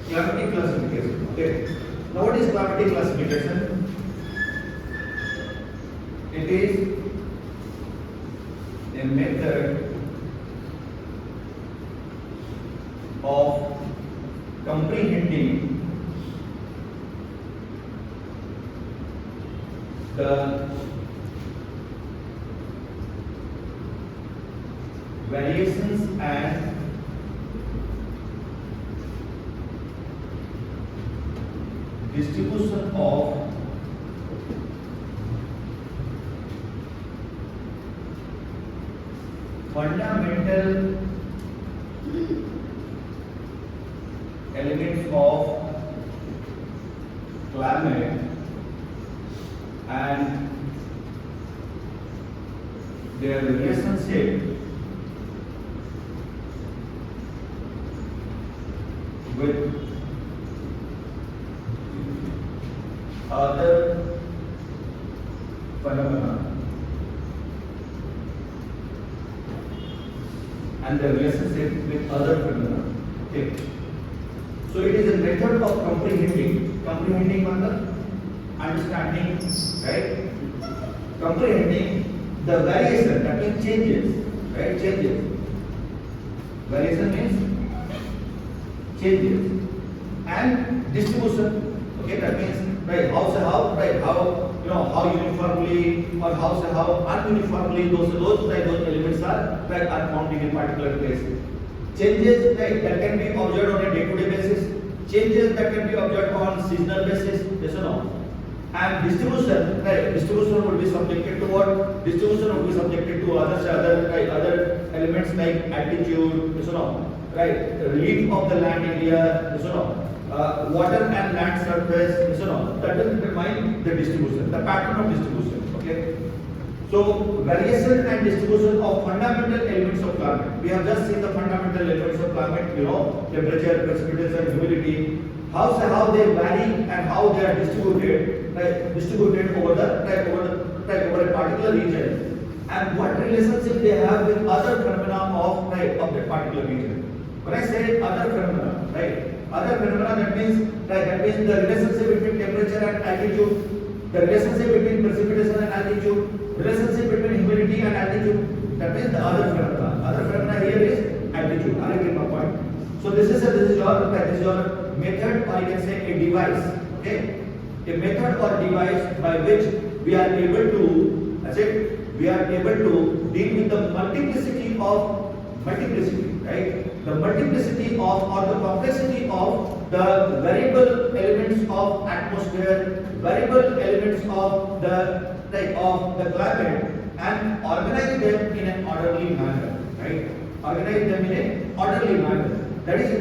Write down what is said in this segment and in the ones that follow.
Climatic classification. Okay. Now what is climatic classification? It is a method of comprehending the variations and distribution of fundamental elements of climate and their relationship with other phenomena and the relationship with other phenomena. Okay. So it is a method of comprehending on the understanding, right? Comprehending the variation, that means changes, right? Changes. Variation means changes and distribution. Okay, that means right how how uniformly or how ununiformly those elements are found in a particular place. Changes that can be observed on a day-to-day basis. Changes that can be observed on seasonal basis. Yes or no? And distribution would be subjected to what? Distribution would be subjected to other elements like altitude. Yes or no? Right? Relief of the land area. Yes or no? Water and land surface. Yes or no? That will determine the distribution, the pattern of distribution. Okay. So variation and distribution of fundamental elements of climate. We have just seen the fundamental elements of climate. Temperature, precipitation, humidity. How they vary and how they are distributed, distributed over a particular region, and what relationship they have with other phenomena of that particular region. When I say other phenomena, other phenomena, that means the relationship between temperature and altitude, the relationship between precipitation and altitude, relationship between humidity and altitude. That means the other phenomena. Other phenomena here is altitude. Are you getting my point? So this is your method, or you can say a device. Okay, a method or device by which we are able to, deal with the multiplicity, right? The multiplicity of or the complexity of the variable elements of atmosphere, variable elements of the climate, and organize them in an orderly manner, right? Organize them in an orderly manner. That is the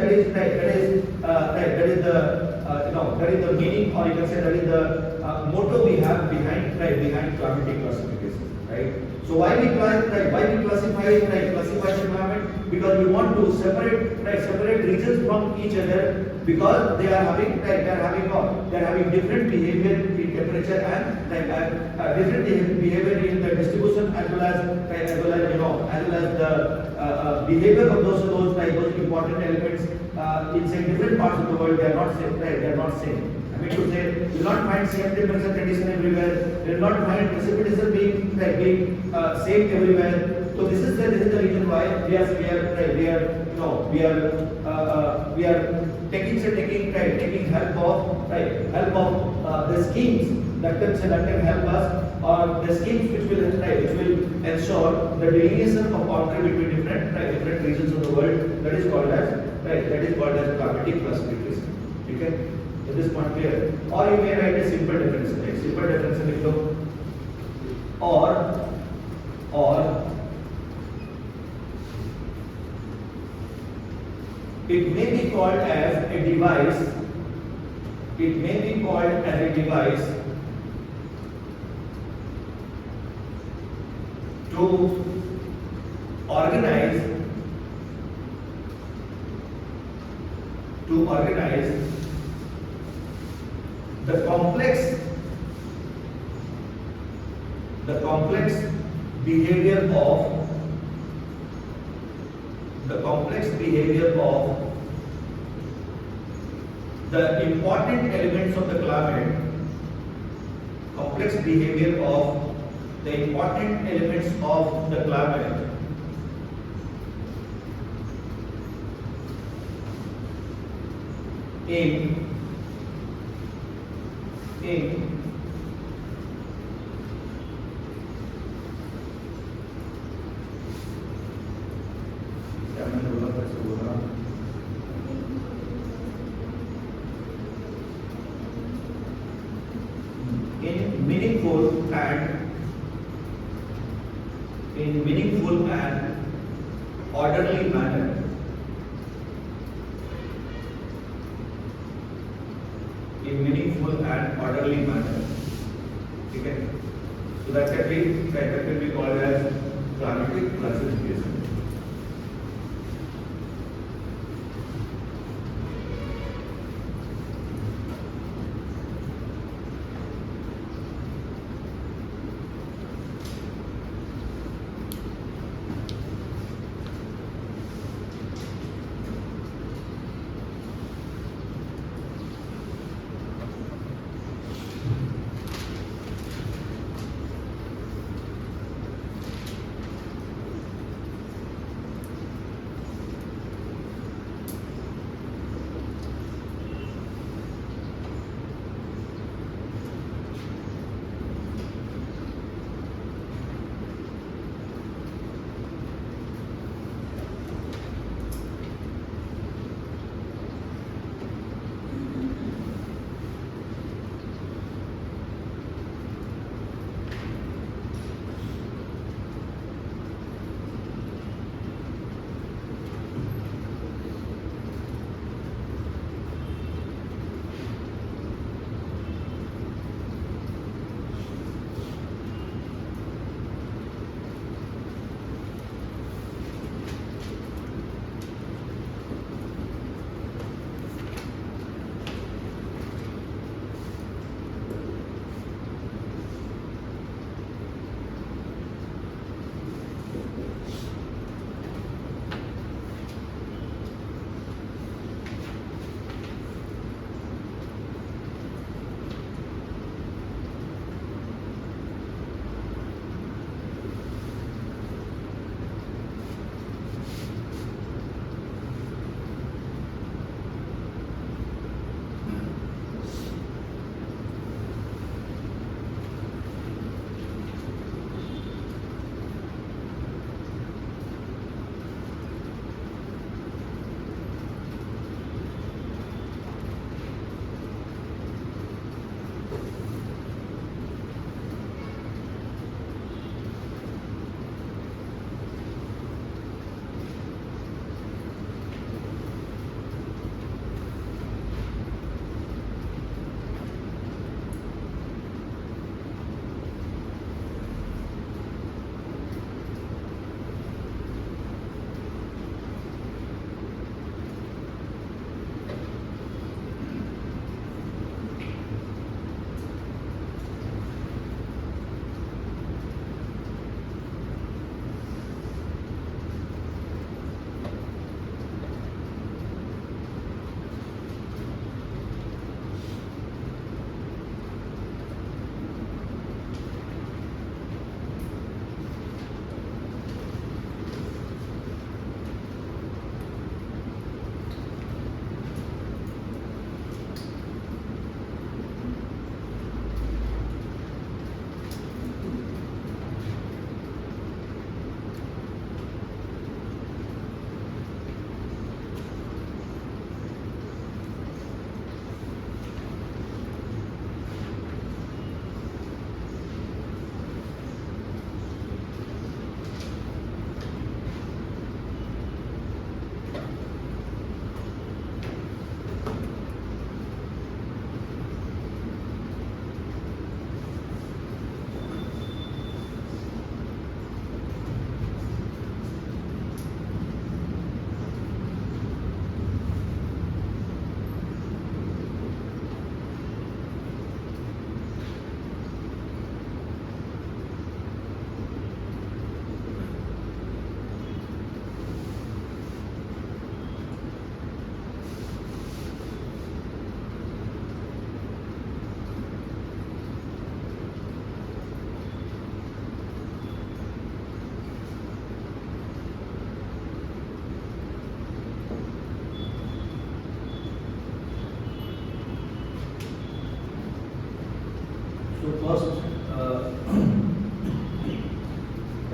meaning, or you can say that is the motto we have behind climatic classification, right? So why we classify the environment? Because we want to separate regions from each other, because they are having different behavior in temperature and different behavior in the distribution, as well as the behavior of those important elements in different parts of the world. They are not same. They are not same. I mean to say, you will not find same temperature condition everywhere. You will not find precipitation being same everywhere. So this is the reason why we are taking help of the schemes that can help us, or the schemes which will ensure the delineation of boundary between different regions of the world. That is called as climatic classification. Okay, is this point clear? Or you may write a simple definition. Simple definition or it may be called as a device. It may be called as a device to organize the complex behavior of the complex behavior of the important elements of the climate, complex behavior of the important elements of the climate in क्या मैंने बोला कैसे बोला in meaningful and orderly manner. In meaningful and orderly manner. Okay. So that can be called as climatic classification.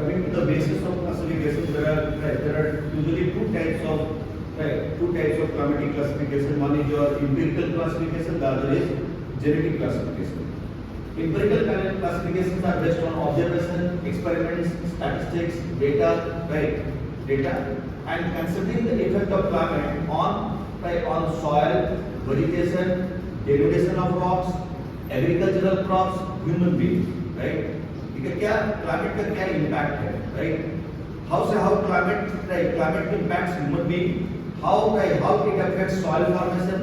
coming to the basis of classification, there are usually two types of climatic classification. One is your empirical classification, the other is genetic classification. Empirical classifications are based on observation, experiments, statistics, data, and considering the effect of climate on soil, vegetation, degradation of rocks, agricultural crops, human beings, right? क्या climate का क्या impact है, right? How climate impacts human being? How it affects soil formation?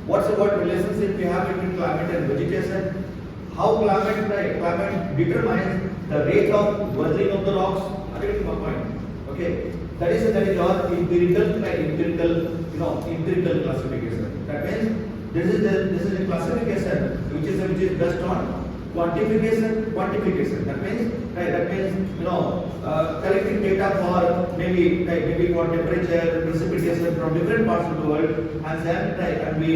What relationship we have between climate and vegetation? How climate determines the rate of weathering of the rocks? I get my point. Okay, that is your empirical classification. That means this is a classification which is based on quantification. That means collecting data for maybe for temperature, precipitation from different parts of the world, and then we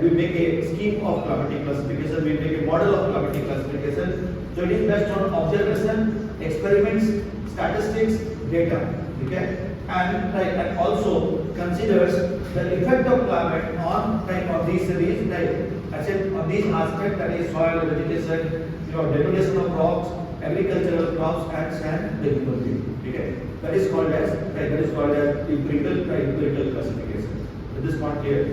make a scheme of climatic classification. We make a model of climatic classification. So it is based on observation, experiments, statistics, data. Okay, and also considers the effect of climate on these on these aspects, that is soil, vegetation, degradation of rocks, agricultural crops, and the human being. Okay, that is called as empirical classification. So this point here,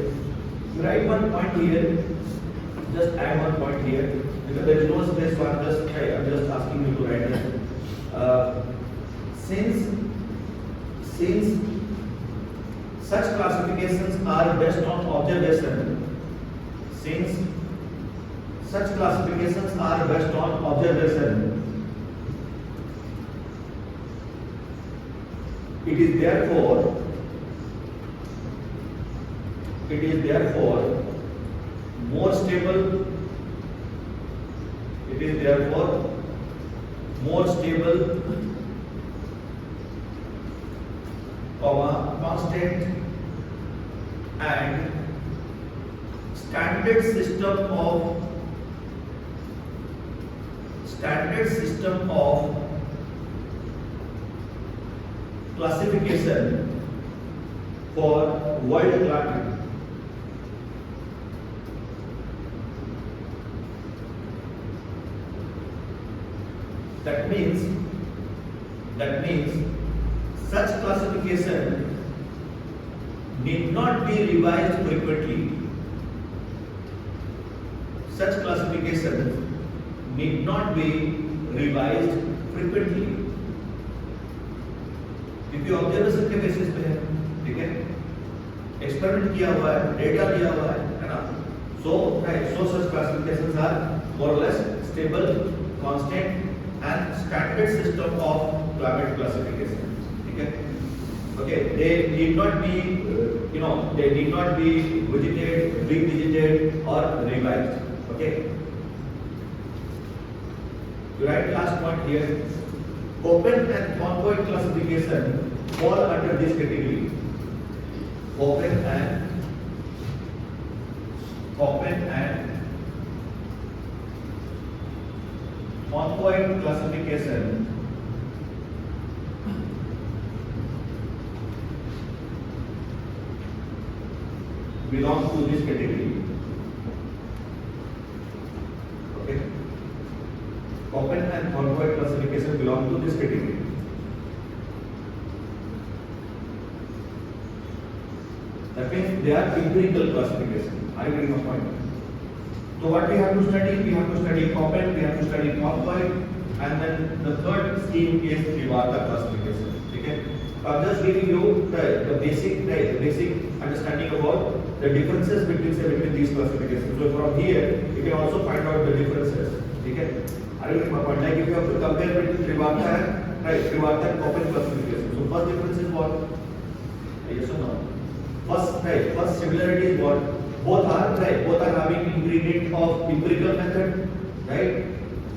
you write one point here, just add one point here because there is no space. So I'm just asking you to write it. Since such classifications are based on observation, it is therefore more stable. Constant and standard system of classification for world climate. That means such classification need not be revised frequently. Such classification need not be revised frequently. क्योंकि observation के basis पे है, ठीक है, experiment किया हुआ है, data लिया हुआ है ना. So such classifications are more or less stable, constant, and standard system of climate classification. Okay, they need not be visited, revisited, or revised. Okay. You write last point here. Open and convoid classification fall under this category. Open and convoid classification belong to this category. Okay. Open and convoid classification belong to this category. That means they are empirical classification. Are you getting my point? So what we have to study? We have to study open, we have to study convoid, and then the third scheme is Trivarta classification. Okay. I'm just giving you the basic understanding about the differences between these classifications. So from here, you can also find out the differences. Okay. Are you getting my point? Like if you have to compare between Trivarta and open classification. So first difference is what? Yes or no? First similarity is what? Both are having ingredient of empirical method, right?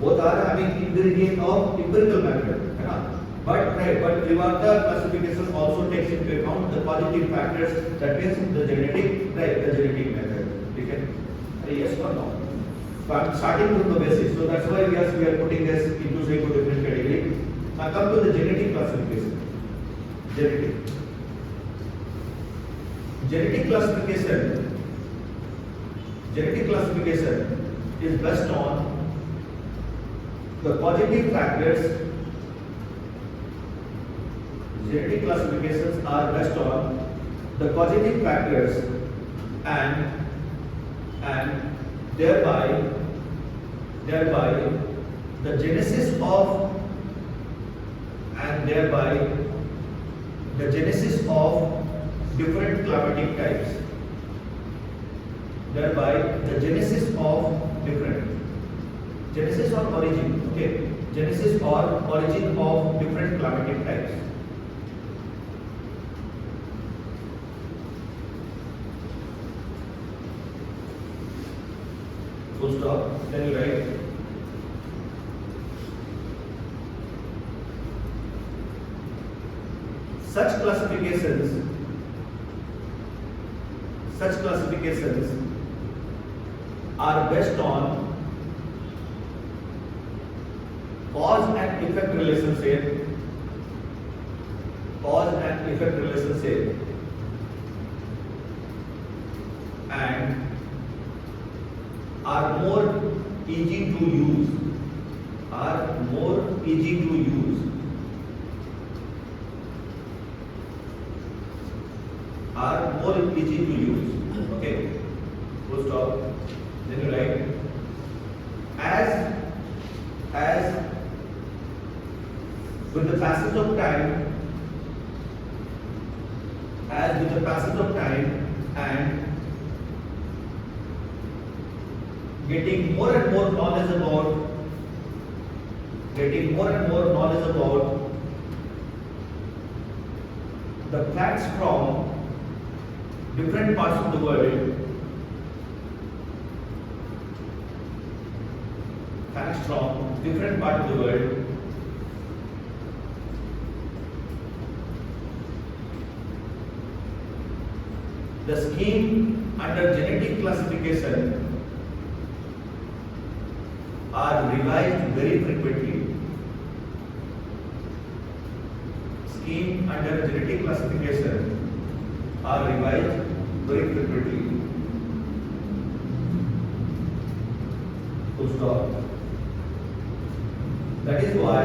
Both are having ingredient of empirical method, right? But Trivarta classification also takes into account the positive factors, that means the genetic method. Okay? Yes or no? starting from the basics. So that's why we are putting this into say to different category. Now come to the genetic classification. Genetic. Genetic classification. Genetic classification is based on the positive factors. Genetic classifications are based on the causative factors and thereby the genesis of different climatic types. Thereby the genesis of different genesis or origin. Okay, genesis or origin of different climatic types. Full stop. Then you write such classifications are based on cause and effect relationship. And are more easy to use. Okay. Full stop. Then you write as with the passage of time, and getting more and more knowledge about the facts from different parts of the world, the scheme under genetic classification are revised very frequently. Full stop. That is why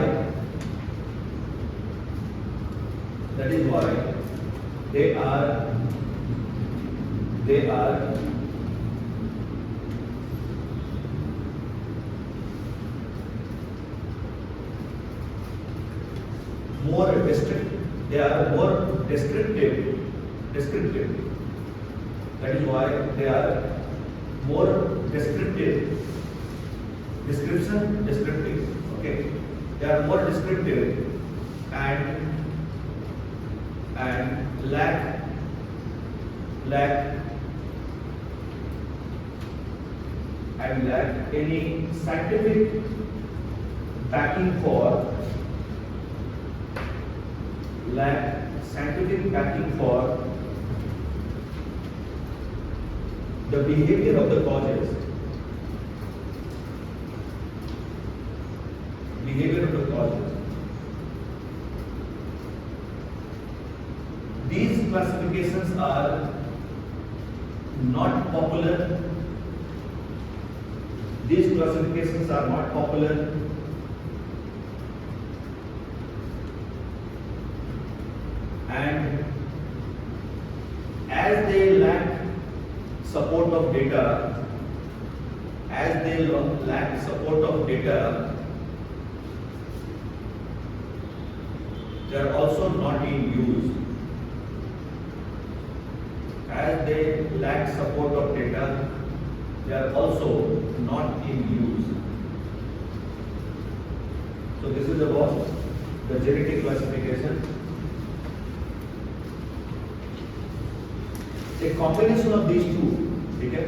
they are more descriptive. That is why they are more descriptive. Okay, they are more descriptive and lack any scientific backing for the behavior of the causes. These classifications are not popular. And as they lack support of data, they are also not in use. As they lack support of data, they are also not in use. So this is about the genetic classification. A combination of these two, okay?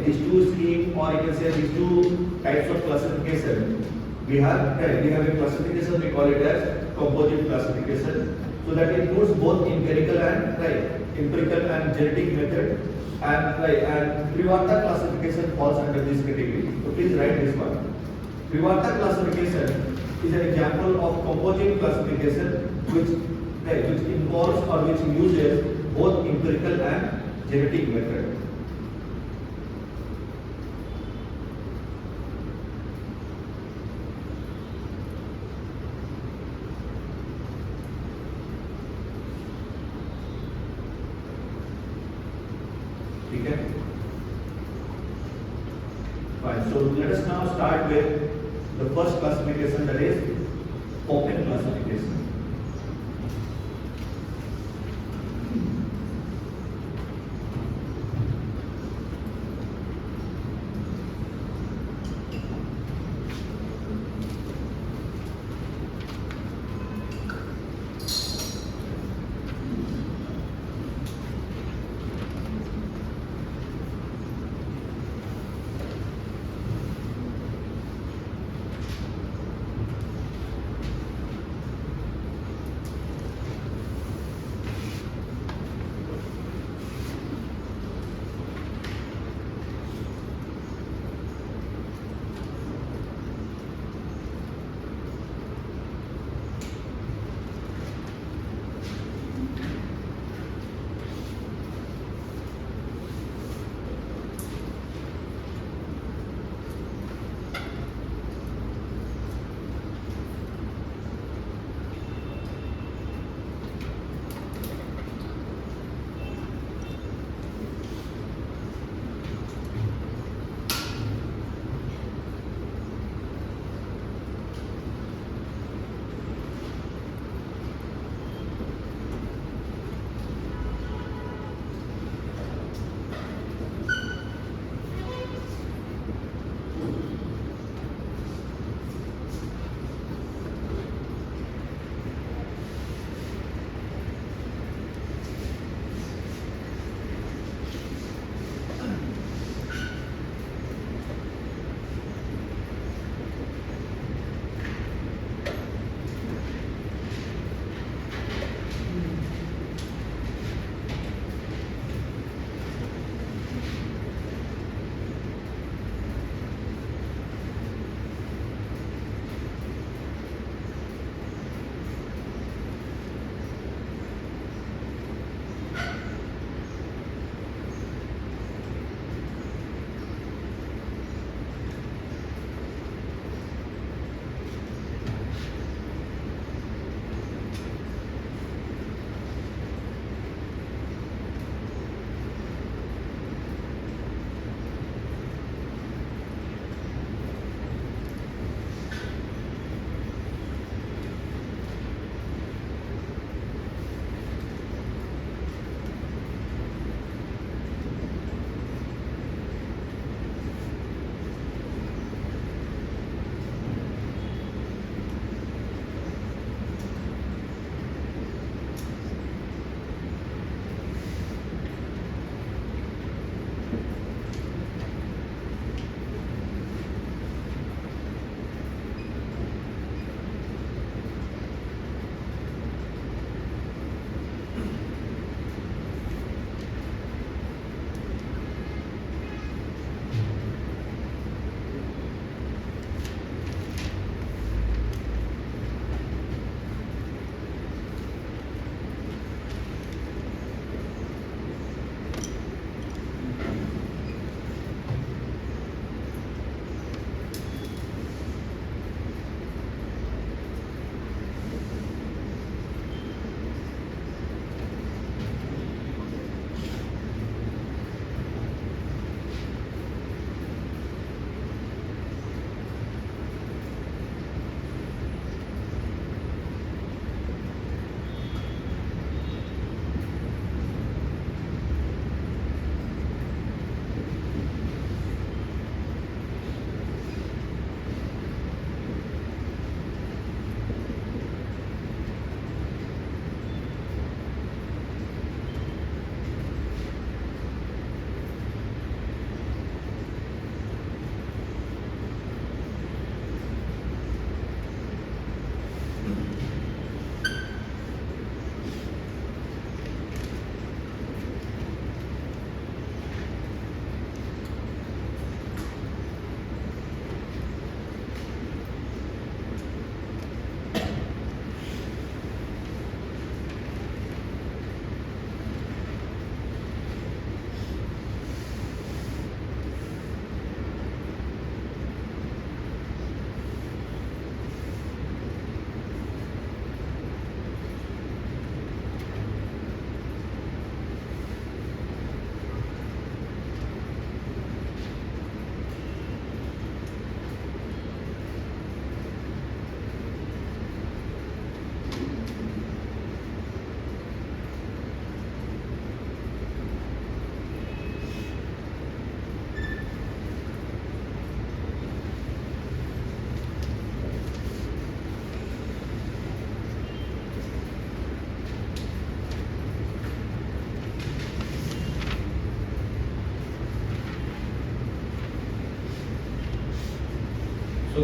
These two schemes, or you can say these two types of classification. We have a classification, we call it as composite classification. So that includes both empirical and genetic method. And Privata classification falls under this category. So please write this one. Privata classification is an example of composite classification which involves or which uses both empirical and genetic method. Okay? Fine. So let us now start with the first classification, that is open classification.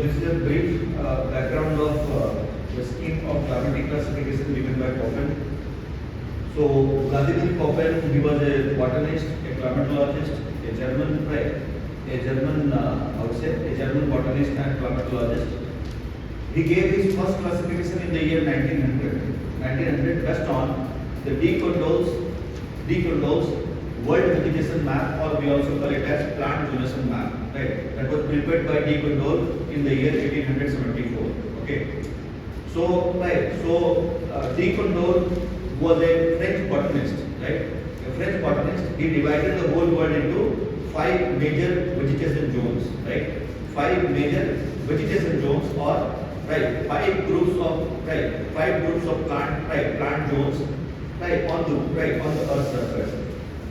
this is a brief background of the scheme of climatic classification given by Koppen. So Vladimir Koppen, he was a botanist, a climatologist, a German, right? A German, I would say, a German botanist and climatologist. He gave his first classification in the year 1900. 1900 based on the de Condol's World Vegetation Map, or we also call it as Plant Zonation Map, right? That was prepared by de Condol in the year 1874. Okay. So, right. So de Condol was a French botanist, right? A French botanist. He divided the whole world into 5 major vegetation zones, right? 5 major vegetation zones, or right, 5 groups of plant zones, right, on the Earth's surface.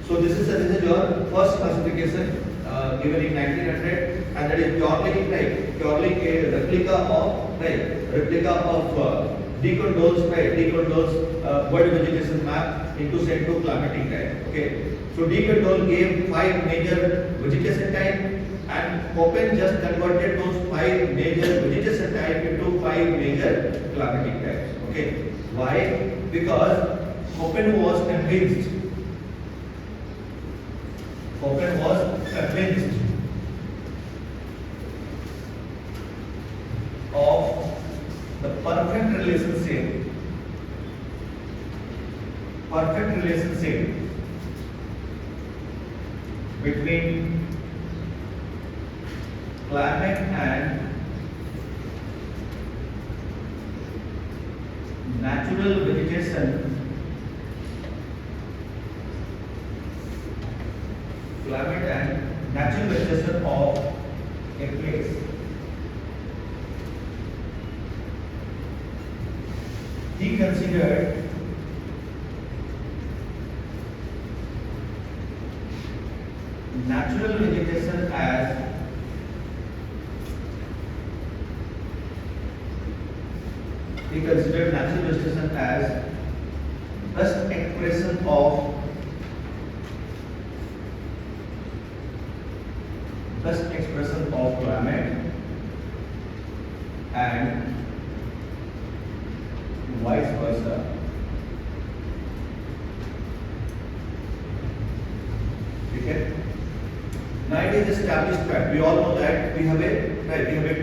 So this is your first classification given in 1900, and that is purely a replica of de Condol's world vegetation map into climatic type. Okay. So de Condol gave 5 major vegetation type, and Koppen just converted those 5 major vegetation type into 5 major climatic types. Okay. Why? Because Koppen was convinced of the perfect relationship between climate and natural vegetation, of a place. He considered natural vegetation as best expression of climate, and vice versa. Okay. Now it is established fact. We all know that we have a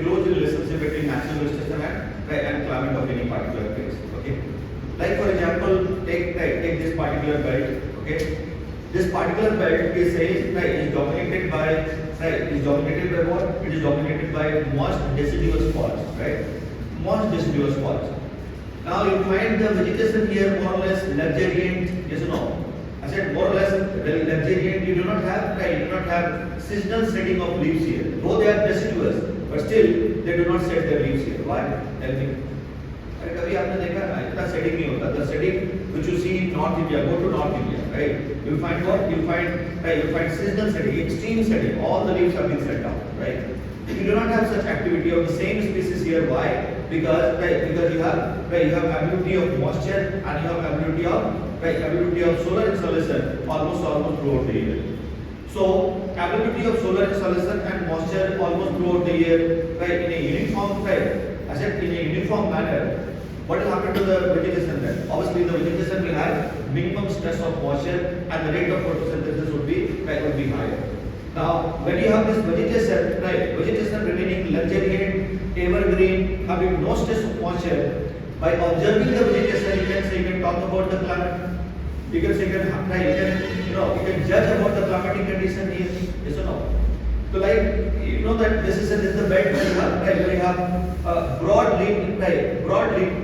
close relationship between natural vegetation and climate of any particular place. Okay. Like for example, take this particular belt. Okay. This particular belt is dominated by what? It is dominated by moist deciduous forests, right? Moist deciduous forests. Now you find the vegetation here more or less luxuriant, yes or no? I said more or less luxuriant. You do not have seasonal setting of leaves here. Though they are deciduous, but still they do not set their leaves here. Why? Tell me. अरे कभी आपने देखा ना इतना setting नहीं होता. The setting which you see in North India, go to North India, right? You find what? You find seasonal setting, extreme setting. All the leaves have been set down, right? You do not have such activity of the same species here. Why? Because you have ability of moisture, and you have ability of solar insolation almost throughout the year. So ability of solar insolation and moisture almost throughout the year, right? In a uniform manner. What will happen to the vegetation then? Obviously, the vegetation will have minimum stress of moisture, and the rate of photosynthesis would be higher. Now, when you have this vegetation remaining luxuriant, evergreen, having no stress of moisture, by observing the vegetation, you can talk about the climate. You can judge about the climatic condition here. Yes or no? So, that this is the bed where you have broad leaf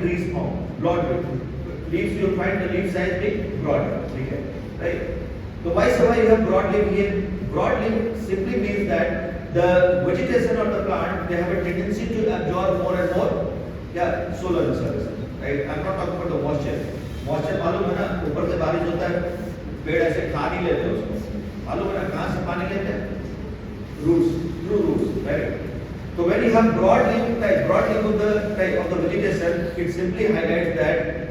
trees formed. Broad leaves, you find the leaf size being broad. Okay, right? So why you have broad leaf here? Broad leaf simply means that the vegetation of the plant, they have a tendency to absorb more and more solar insolation. Right? I'm not talking about the moisture. Moisture मालूम है ना, ऊपर से बारिश होता है, पेड़ ऐसे खा नहीं लेते उसको. मालूम है ना कहाँ से पानी लेते हैं? Through roots, right? So when you have broad leaf of the vegetation, it simply highlights that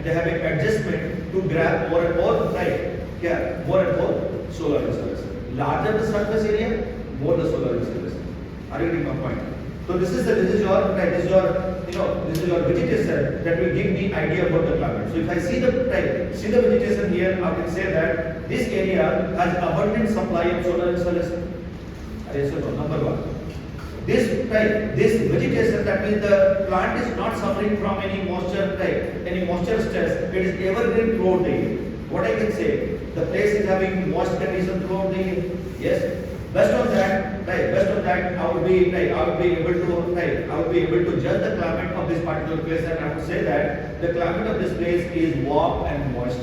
they have an adjustment to grab more and more solar insolation. Larger the surface area, more the solar insolation. Are you getting my point? So this is your right, this is your vegetation that will give me idea about the climate. So if I see the vegetation here, I can say that this area has abundant supply of solar insolation. So number one. This vegetation, that means the plant is not suffering from any moisture stress. It is evergreen throughout the year. What I can say, the place is having moist condition throughout the year. Yes. Based on that, I would be able to judge the climate of this particular place, and I would say that the climate of this place is warm and moist.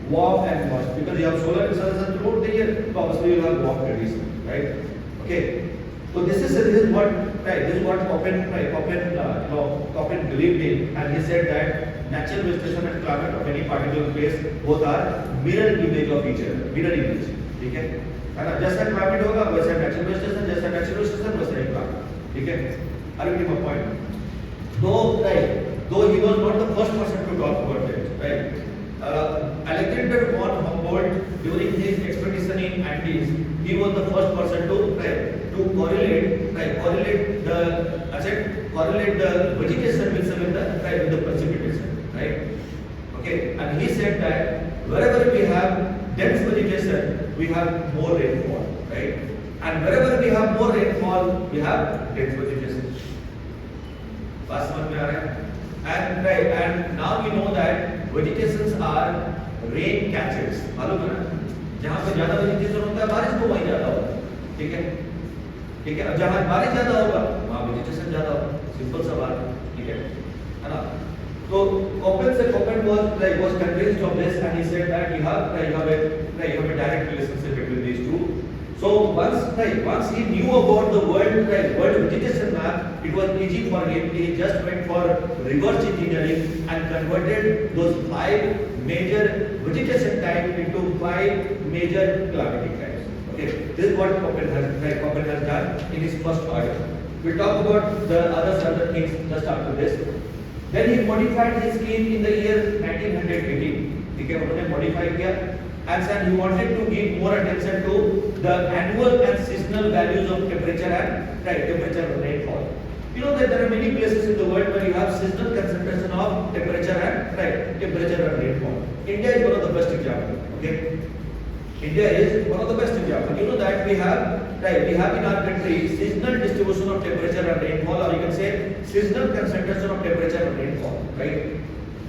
Warm and moist, because you have solar insolation throughout the year, so obviously you have warm condition, right? Okay. So this is what Koppen believed in, and he said that natural vegetation and climate of any particular place both are mirror image of each other. Mirror image. ठीक है? जैसा climate होगा वैसा natural vegetation, जैसा natural vegetation वैसा ही climate. ठीक है? Are you getting my point? Though he was not the first person to talk about it, right? Alexander von Humboldt, during his expedition in Andes, he was the first person to correlate the vegetation with the precipitation, right? Okay, and he said that wherever we have dense vegetation, we have more rainfall, right? And wherever we have more rainfall, we have dense vegetation. बात समझ में आ रहा है? And now we know that vegetations are rain catchers. मालूम है ना? जहाँ पे ज़्यादा vegetation होता है, बारिश को वहीं ज़्यादा होता है. ठीक है? ठीक है? जहाँ बारिश ज़्यादा होगा, वहाँ vegetation ज़्यादा होगा. Simple सा बात है. ठीक है ना? So Koppen was convinced of this, and he said that you have a direct relationship between these two. So once he knew about the world vegetation map, it was easy for him. He just went for reverse engineering and converted those 5 major vegetation types into 5 major climatic types. Okay, this is what Koppen has done in his first article. We'll talk about the other things just after this. Then he modified his scheme in the year 1918. ठीक है, उन्होंने modify किया, and then he wanted to give more attention to the annual and seasonal values of temperature and rainfall. You know that there are many places in the world where you have seasonal concentration of temperature and rainfall. India is one of the best examples. Okay, India is one of the best examples. You know that we have in our country seasonal distribution of temperature and rainfall, or you can say seasonal concentration of temperature and rainfall, right?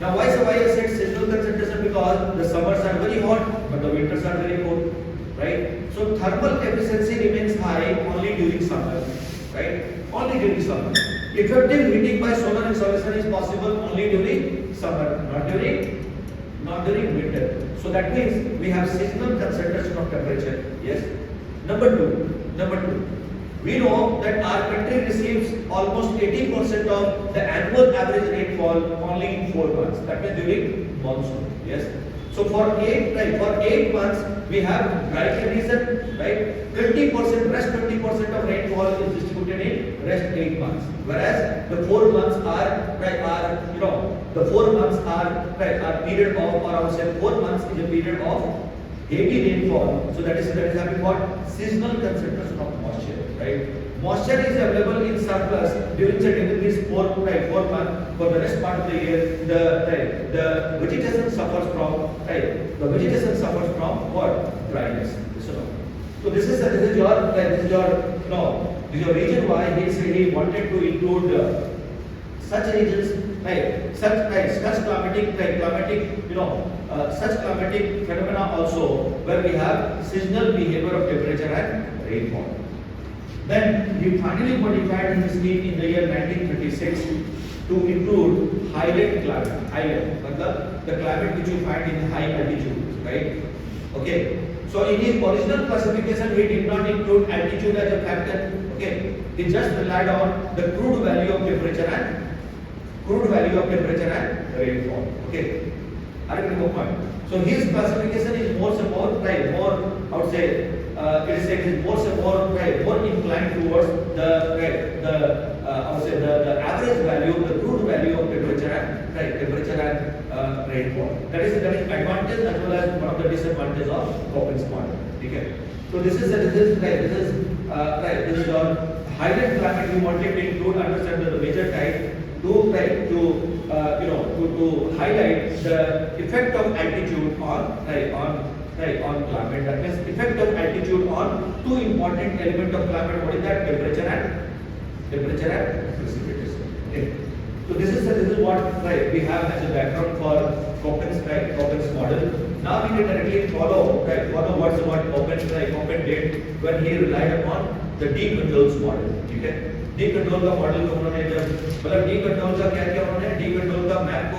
Now why I said seasonal concentration? Because the summers are very hot, but the winters are very cold, right? So thermal efficiency remains high only during summer, right? Only during summer. Effective heating by solar insolation is possible only during summer, not during winter. So that means we have seasonal concentration of temperature. Yes. Number two. We know that our country receives almost 80% of the annual average rainfall only in 4 months. That means during monsoon. Yes. So for 8 months we have dry condition, right? 20% of rainfall is distributed in rest 8 months. Whereas the 4 months are period of, or I would say 4 months is a period of heavy rainfall. So that is having what? Seasonal concentration of moisture, right? Moisture is available in surplus during these 4 months. For the rest part of the year, the vegetation suffers from what? Dryness. So this is your reason why he wanted to include such regions, such climatic phenomena also, where we have seasonal behavior of temperature and rainfall. Then he finally modified his scheme in the year 1936 to include highland climate. Highland, the climate which you find in high altitude, right? Okay. So in his original classification, he did not include altitude as a factor. Okay. He just relied on the crude value of temperature and rainfall. Okay. Are you getting the point? So his classification is more I would say it is more inclined towards the average value, the crude value of temperature and rainfall. That is advantage as well as one of the disadvantages of Koppen's model. Okay. So this is this is your highest climate. We wanted to include understand the major type to to highlight the effect of altitude on climate. That means effect of altitude on two important element of climate. What is that? Temperature and precipitation. Okay. So this is what we have as a background for Köppen's model. Now we can directly follow what Köppen did when he relied upon the D controls model. ठीक है, D control का model को उन्होंने जब मतलब D control का क्या किया उन्होंने, डी कंट्रोल का मैप को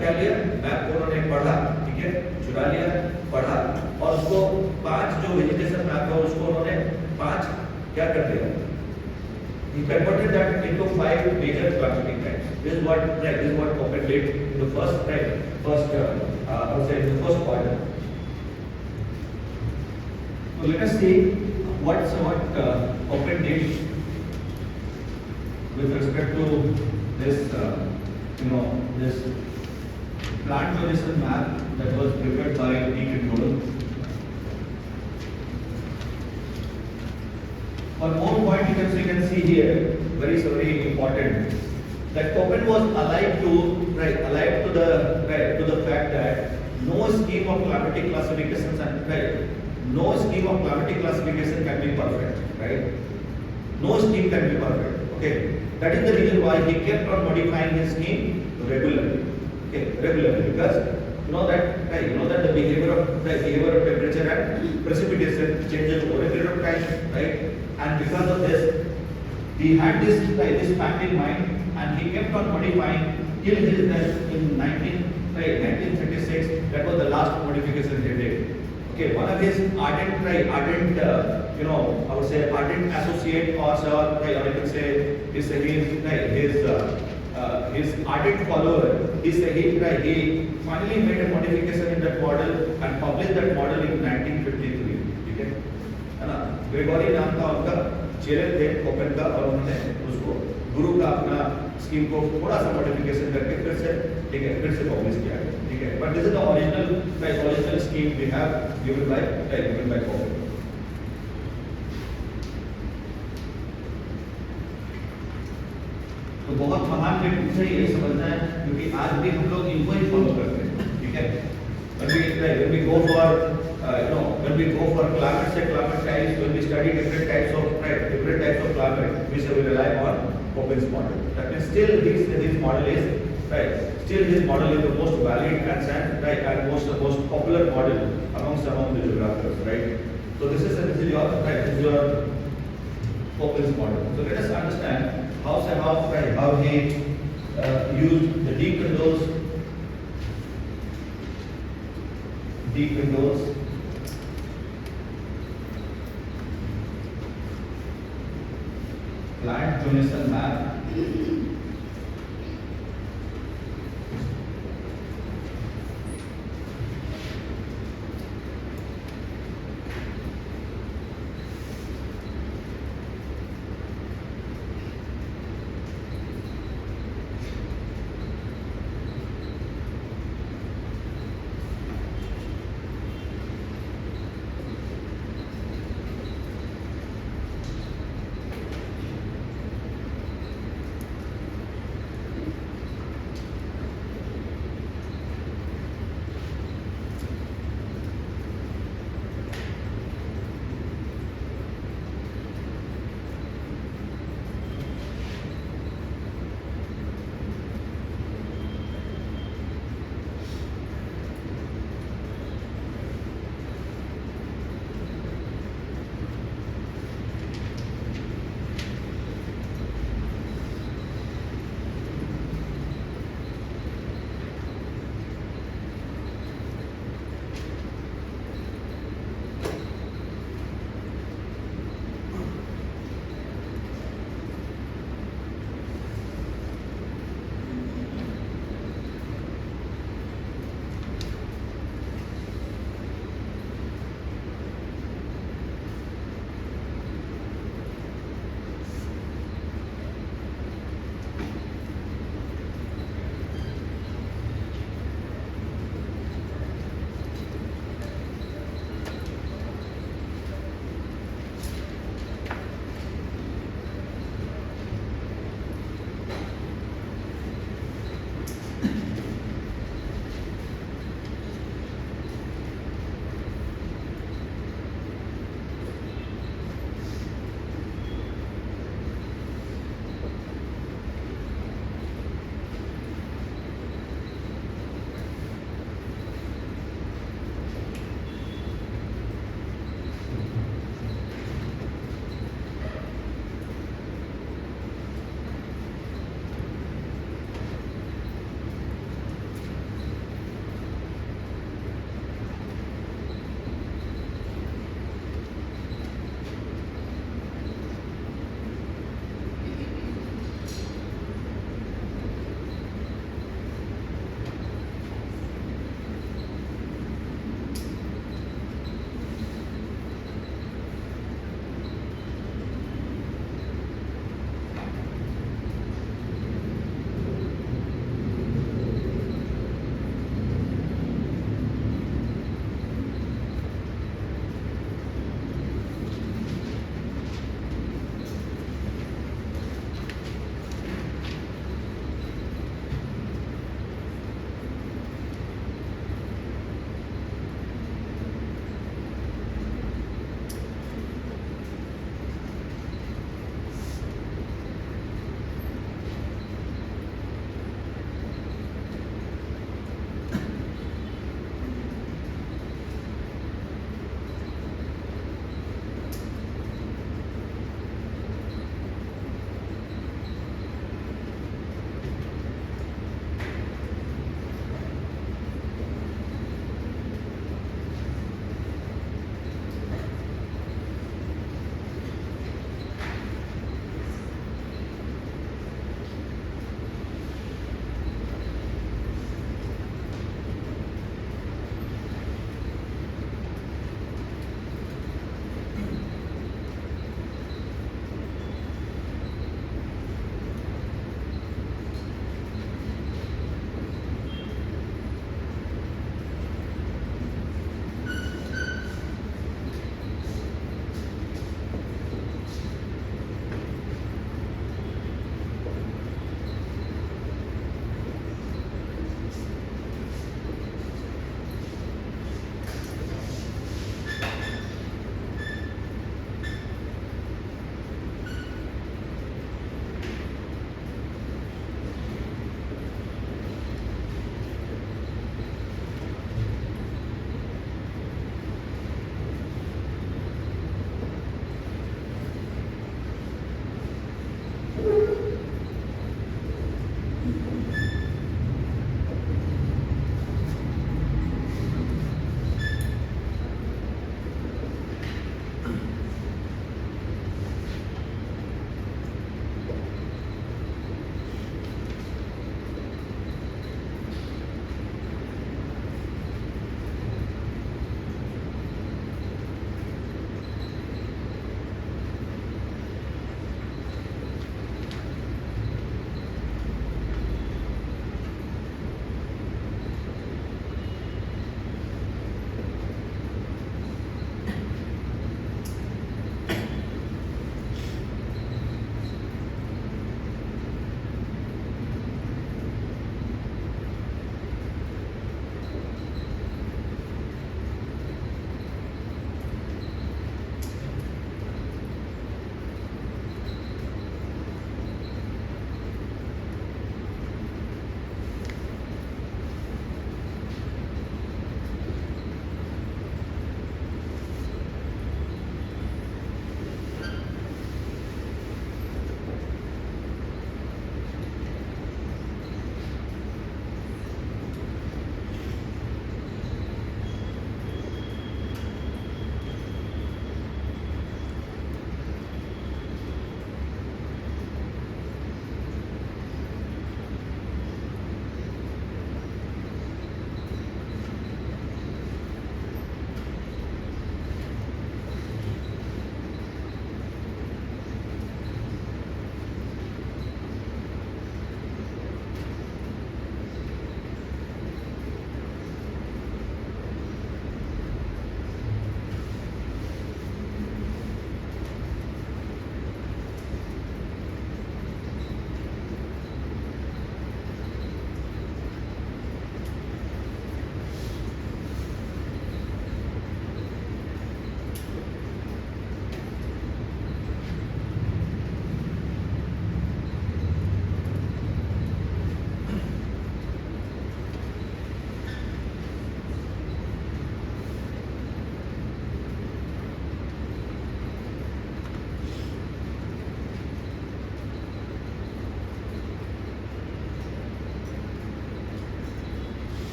क्या लिया, मैप को उन्होंने पढ़ा, ठीक है, चुरा लिया, पढ़ा और उसको 5 जो वेजिटेशन मैप है उसको उन्होंने 5 क्या कर दिया, he converted that into 5 major climatic types. This is what Köppen did in the first quarter. So let us see what Köppen did with respect to this this plant condition map that was prepared by D. One more point you can see here, very important, that Köppen was alive to the fact that no scheme of climatic classifications no scheme of climatic classification can be perfect, right? No scheme can be perfect. Okay, that is the reason why he kept on modifying his scheme regularly. Okay, regularly, because you know that the behavior of temperature and precipitation changes over a period of time, right? And because of this, he had this fact in mind, and he kept on modifying till his death in 1936. That was the last modification he did. Okay, one of his ardent associate or I can say his ardent follower. He finally made a modification in that model and published that model in 1953. ठीक है ना, Gregory नाम का उनका चेले थे Koppen का, और उन्होंने उसको गुरु का अपना स्कीम को थोड़ा सा मॉडिफिकेशन करके फिर से पब्लिश किया है, ठीक है. But this is the original scheme we have given by Koppen. तो बहुत महान व्यक्ति से ये समझना है, क्योंकि आज भी हम लोग इनको ही फॉलो करते हैं, ठीक है. when we go for climate types, when we study different types of climate, we rely on Köppen's model. That means still his model is the most valid and most popular model among the geographers, right? So this is your Köppen's model. So let us understand how he used the deep controls plant donation map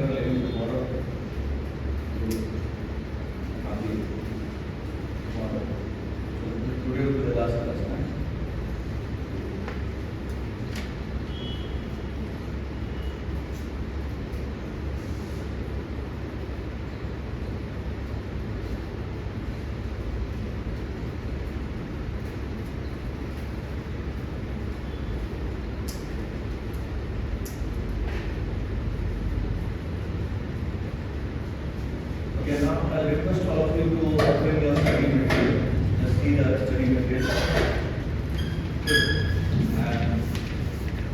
going to let you tomorrow. Tomorrow. So today will be the last class. Okay, now I request all of you to open your study material. Just see the study material. And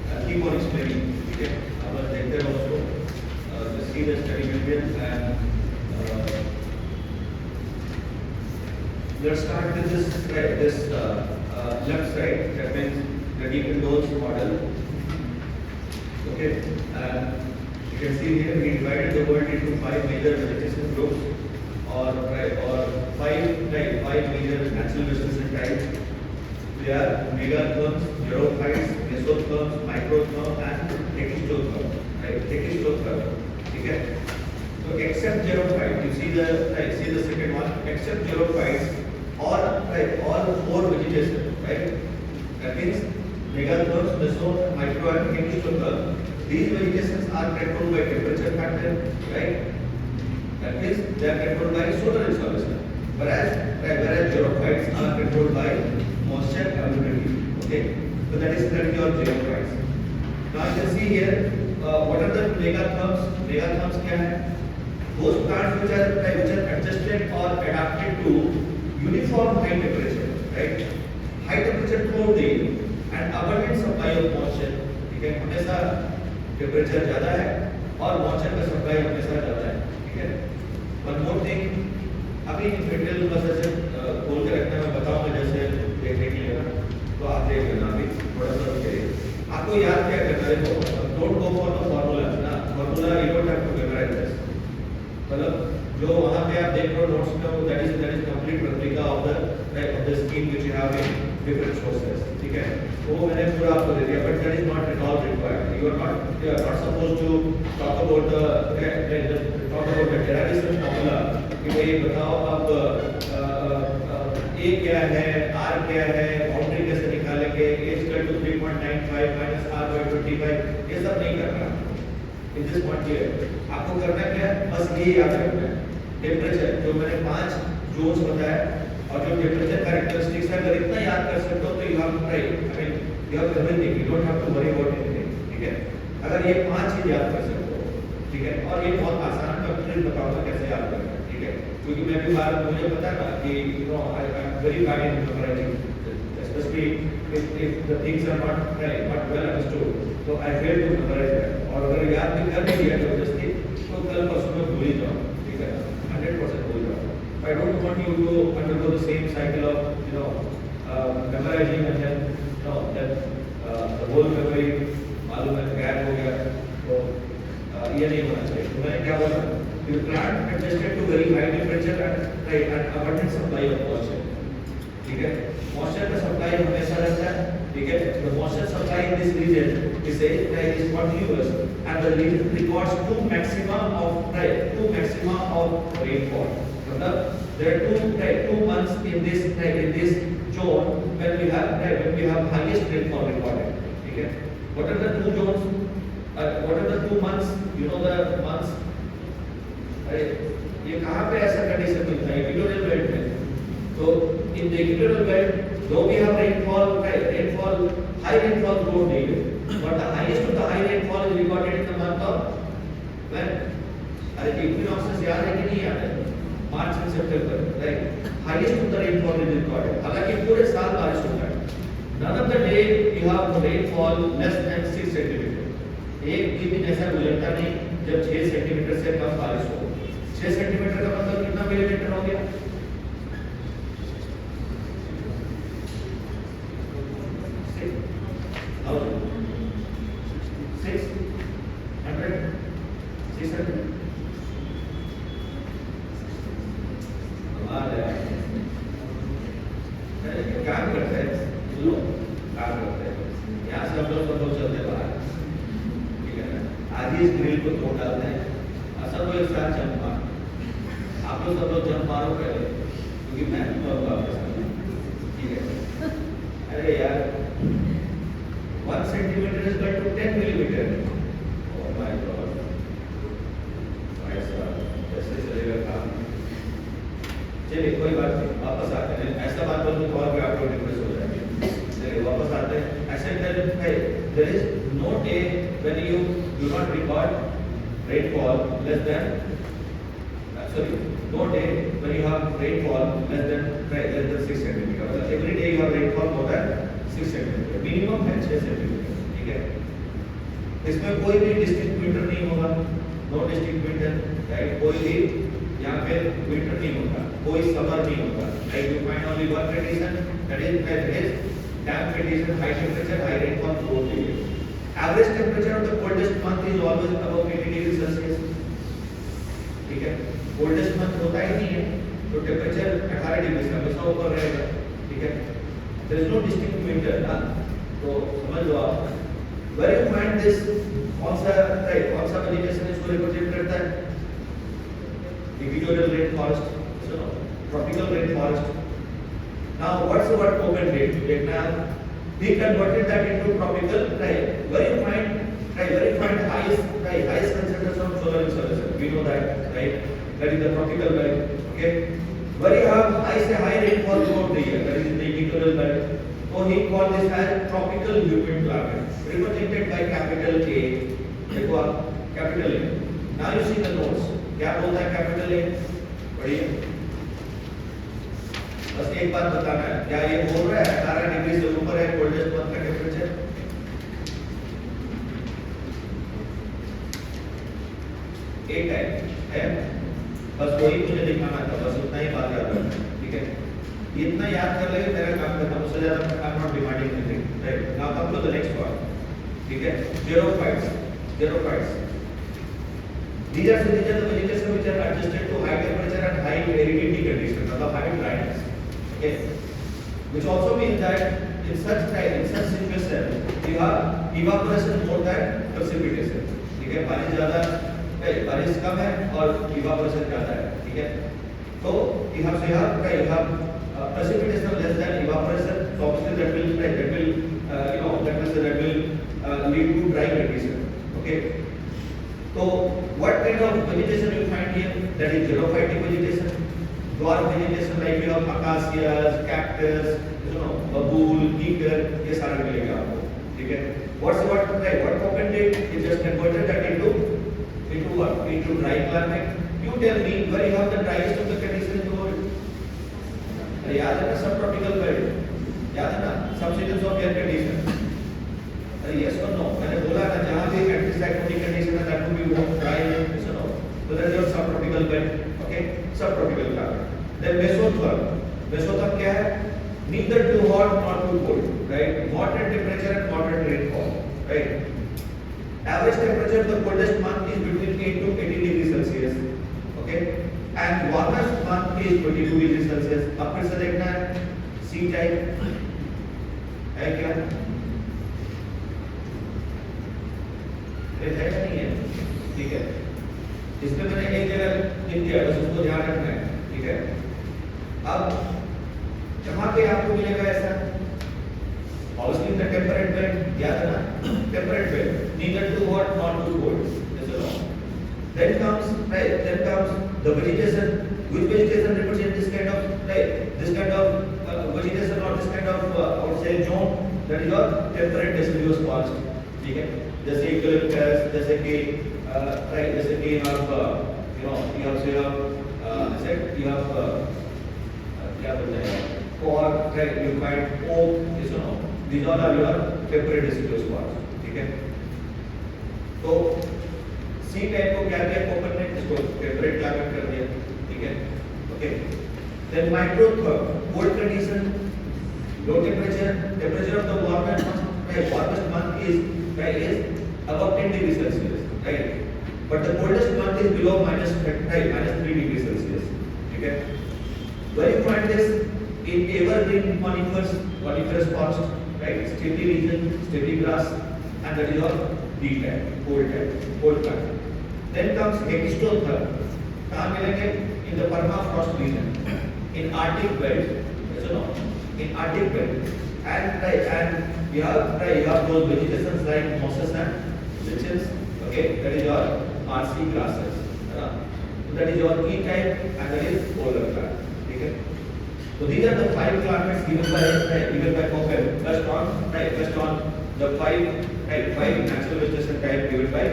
I'll keep on explaining. Okay, I will take that also. Just see the study material and let's start with this left side. That means the deep dose model. Okay, and you can see here we divided the world into 5 major vegetation groups or five major natural vegetation types. They are megatherms, xerophytes, mesotherms, microtherms and ectotherms. Right, ectotherms. Okay. So except xerophytes, you see the second one. Except xerophytes, all 4 vegetation. Right. That means megatherms, meso, micro and ectotherms. These vegetations are controlled by temperature factor, right? That means they are controlled by solar insolation. Whereas xerophytes are controlled by moisture availability. Okay, so that is currently your xerophytes. Now you can see here what are the megatherms? Megatherms क्या है? Those plants which are adjusted or adapted to uniform high temperature, right? High temperature throughout the year and abundant supply of moisture. ठीक है, हमेशा temperature ज़्यादा है और moisture का supply हमेशा ज़्यादा है. ठीक है. वन मोर थिंग, अभी मटेरियल बस ऐसे खोल के रखना मैं बताऊंगा जैसे देखने के लिए ना, तो आप देख लेना अभी थोड़ा सा करिए. आपको याद क्या करना है? Don't go for the formula ना, formula you don't have to memorise this. मतलब जो वहाँ पे आप देख रहे हो नोट्स में वो that is complete replica of the scheme which you have in different sources. ठीक है, वो मैंने पूरा आपको दे दिया, but that is not at all required. You are not supposed to talk about the derivation formula कि भाई बताओ अब ए क्या है, आर क्या है, बाउंड्री कैसे निकालेंगे, a equal to 3.95 minus r by 25, ये सब नहीं करना. Is this point clear? आपको करना क्या है, बस ये याद रखना है. टेम्परेचर जो मैंने 5 जोन्स बताया और जो टेम्परेचर कैरेक्टरिस्टिक्स है, अगर इतना याद कर सकते हो तो you have right. I mean you have everything, you don't have to worry about anything. ठीक है, अगर ये 5 चीज याद कर सकते हो. ठीक है, और ये बहुत आसान है, मैं बताऊंगा कैसे याद करना है. ठीक है, क्योंकि मैं भी बार मुझे पता है ना कि you know I am very bad in memorising, specially if the things are not well understood, so I fail to memorize that. और अगर याद भी कर दिया जबरदस्ती तो कल परसों में भूल ही जाओ. ठीक है, 100% भूल जाओ. I don't want you to undergo the same cycle of memorizing and then the whole memory मालूम है गैप हो गया, तो ये नहीं होना चाहिए. तो मैंने क्या बोला, the plant adjusted to very high temperature and abundant supply of moisture. ठीक है, moisture का सप्लाई हमेशा रहता है. ठीक है, the moisture supply in this region is continuous and the region records two maxima of rainfall. मतलब there are two months in this zone when we have highest rainfall recorded. ठीक है, what are the two zones? What are the 2 months? You know the months? अरे ये कहाँ पे ऐसा condition मिलता है? इक्वेटोरियल बेल्ट में. So in the equatorial belt, though we have high rainfall throughout the year, but the highest of the high rainfall is recorded in the month of when? अरे equinoxes याद है कि नहीं याद है? March and September, right? Highest of the rainfall is recorded. हालांकि पूरे साल बारिश होता है. None of the day you have rainfall less than 6 centimeter. एक भी दिन ऐसा गुजरता नहीं जब 6 सेंटीमीटर से कम बारिश हो. 6 सेंटीमीटर का मतलब कितना मिलीमीटर हो गया? 600. काम करते हैं, सुनो, काम करते हैं. यहाँ से हम लोग चलते बाहर. ठीक है ना, आज ही इस ग्रिल को तोड़ डालते हैं सब लोग एक साथ जंप मारो, आप लोग सब लोग जंप मारो पहले, क्योंकि मैं करूँगा आपके साथ, ठीक है? अरे यार 1 centimetre is equal to 10 millimeter. Oh my God. भाई साहब कैसे चलेगा काम? चलिए कोई बात नहीं, वापस आते हैं। ऐसा बात बोलूँ तो और भी आप लोग डिप्रेस हो जाएंगे। चलिए वापस आते हैं। ऐसे there is no day when you do not record rainfall less than no day when you have rainfall less than 6 centimeter. Every day you have rainfall more than 6 centimeter. Minimum है 6 centimeter, ठीक है? इसमें कोई भी district metre नहीं होगा, no district metre, right? कोई भी यहाँ पे विंटर नहीं होगा, कोई समर नहीं होगा, right? You find only one condition, that is damp condition, high temperature, high rainfall throughout the year. Average temperature of the coldest month is always above 80 degrees Celsius, ठीक है? कोल्डेस्ट मंथ होता ही नहीं है, तो temperature 18 degree से हमेशा ऊपर रहेगा, ठीक है? There is no distinct winter ना, तो समझ लो आप। वेयर यू फाइंड दिस, कौन सा वेजिटेशन इसको रिप्रेजेंट करता है? इक्वेटोरियल रेन फॉरेस्ट, सुनो, tropical rain forest. Now what's the word open date? देखना he converted that into tropical, right? Where you find highest concentration of solar insolation, we know that, right? That is the tropical belt, okay? Where you have high rainfall throughout the year, that is in the equatorial belt. So he called this as tropical humid climate, represented by capital A. देखो आप, capital A. Now you see the notes. क्या बोलता है capital A? पढ़िए। बस एक बात बताना है, क्या ये बोल रहा है 18 डिग्री से ऊपर है कोल्डेस्ट मंथ का टेम्परेचर? एक है, बस वही मुझे दिखाना था, बस उतना ही बात याद रखना, ठीक है? इतना याद कर लेंगे मेरा काम खत्म, उससे ज्यादा I am not demanding anything, right? Now come to the next part, ठीक है? Xerophytes. These are the vegetation which are adjusted to high temperature and high aridity conditions, मतलब high dryness. Okay, which also means that in such situation you have evaporation more than precipitation, ठीक है? बारिश कम है और evaporation ज्यादा है, ठीक है? तो you have precipitation less than evaporation, so obviously that will lead to dry condition, okay? So what kind of vegetation you find here? That is xerophytic vegetation. Dwarf vegetation like you have acacias, cactus, babool, deer, ये सारे मिलेगा आपको, ठीक है? What open date is just converted that into what? Into dry climate. You tell me where you have the driest of the conditions in the world? अरे याद है ना subtropical belt? याद है ना subseasons of air condition? अरे yes or no? मैंने बोला ना जहाँ भी anticyclonic condition है that would be warm, dry, so that is your subtropical belt. Okay, subtropical climate. Then mesotherm क्या है? Neither too hot nor too cold, right? Moderate temperature and moderate rainfall, right? Average temperature of the coldest month is between 8 to 80 degrees Celsius, okay? And warmest month is 22 degrees Celsius. अब फिर से देखना है C type है क्या? है या नहीं है? ठीक है? इसमें मैंने एक जगह लिख दिया, बस उसको ध्यान रखना है, ठीक है? अब जहाँ पे आपको मिलेगा ऐसा, obviously the temperate belt, याद है ना? Temperate belt, neither too hot nor too cold, ऐसे लो। Then comes the vegetation. Which vegetation represent this kind of vegetation or this kind of I would say zone? That is your temperate deciduous forest, ठीक है? जैसे eucalyptus, जैसे कि you have क्या बोलते हैं, और you find oak, these all are your temperate deciduous forests, ठीक है? तो C टाइप को क्या किया ओपन ने, इसको टेम्परेट क्लाइमेट कर दिया, ठीक है? Okay, then microtherm, cold condition, low temperature of the warmest month is above 10 degrees Celsius, right? But the coldest month is below -3 degrees Celsius, ठीक है? Where you find this? In evergreen coniferous forest, right? Stony region, stony grass, and that is your D type, cold climate. Then comes hextotherm. कहाँ मिलेंगे? In the permafrost region, in Arctic belt, yes or no? In Arctic belt, and you have those vegetations like mosses and lichens. Okay, that is your RC grasses. So that is your E type, and that is polar plant. Okay. So these are the 5 climates given by Köppen based on the 5 natural vegetation type given by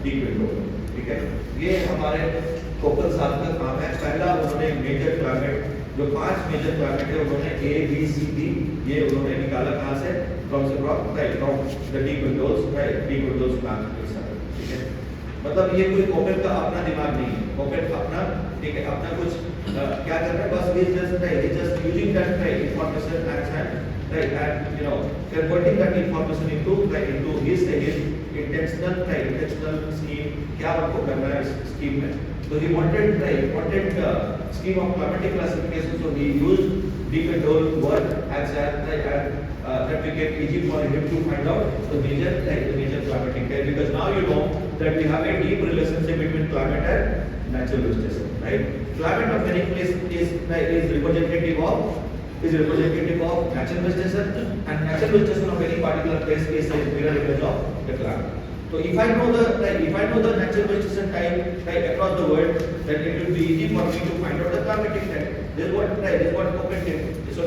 Köppen. ठीक है, ये हमारे कोपल साहब का काम है। पहला उन्होंने मेजर क्लाइमेट, जो 5 मेजर क्लाइमेट है उन्होंने A, B, C, D ये उन्होंने निकाला कहाँ से? फ्रॉम द डीक्विंडोल्स प्लांट के साथ। ठीक है, मतलब ये कोई कोपल का अपना दिमाग नहीं है, कोपल अपना ठीक है अपना कुछ क्या कर रहा है, बस he just using that information and converting that information into his intentional scheme, क्या उनको करना है इस scheme में। So he wanted scheme of climatic classification, so he used Decadol word as that we get easy for him to find out the major climatic type, because now you know that we have a deep relationship between climate and natural vegetation, right? Climate of any place is representative of natural vegetation, and natural vegetation of any particular place is a mirror image of the climate. So if I know the natural vegetation type across the world, then it will be easy for me to find out the climatic type. This is what Köppen did. So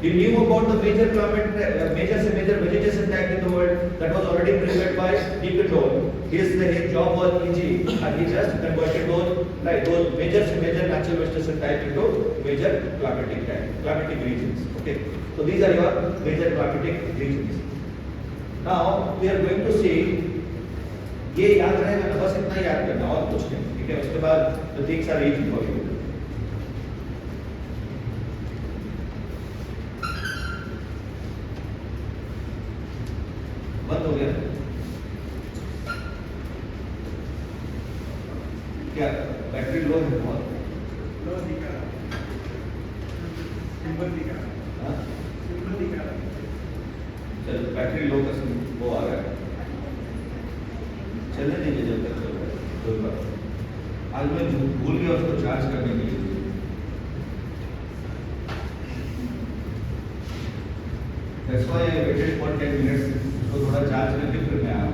he knew about the major vegetation type in the world that was already prepared by Decadol. His job was easy, and he just converted those major natural vegetation type into major climatic regions. Okay, so these are your major climatic regions. Now we are going to see, ये याद रहेगा ना, बस इतना याद करना और कुछ नहीं। ठीक है, उसके बाद the things are easy for you. बंद हो गया क्या? बैटरी लो है बहुत, लो दिखा, सिंबल दिखा, हाँ सिंबल दिखा। चल बैटरी लो का वो आ रहा है, चलने दीजिए जब तक चल रहा है। कोई बात नहीं, आज मैं भूल गया उसको चार्ज करने के लिए। That's why I waited for 10 minutes, उसको थोड़ा चार्ज करके फिर मैं आया।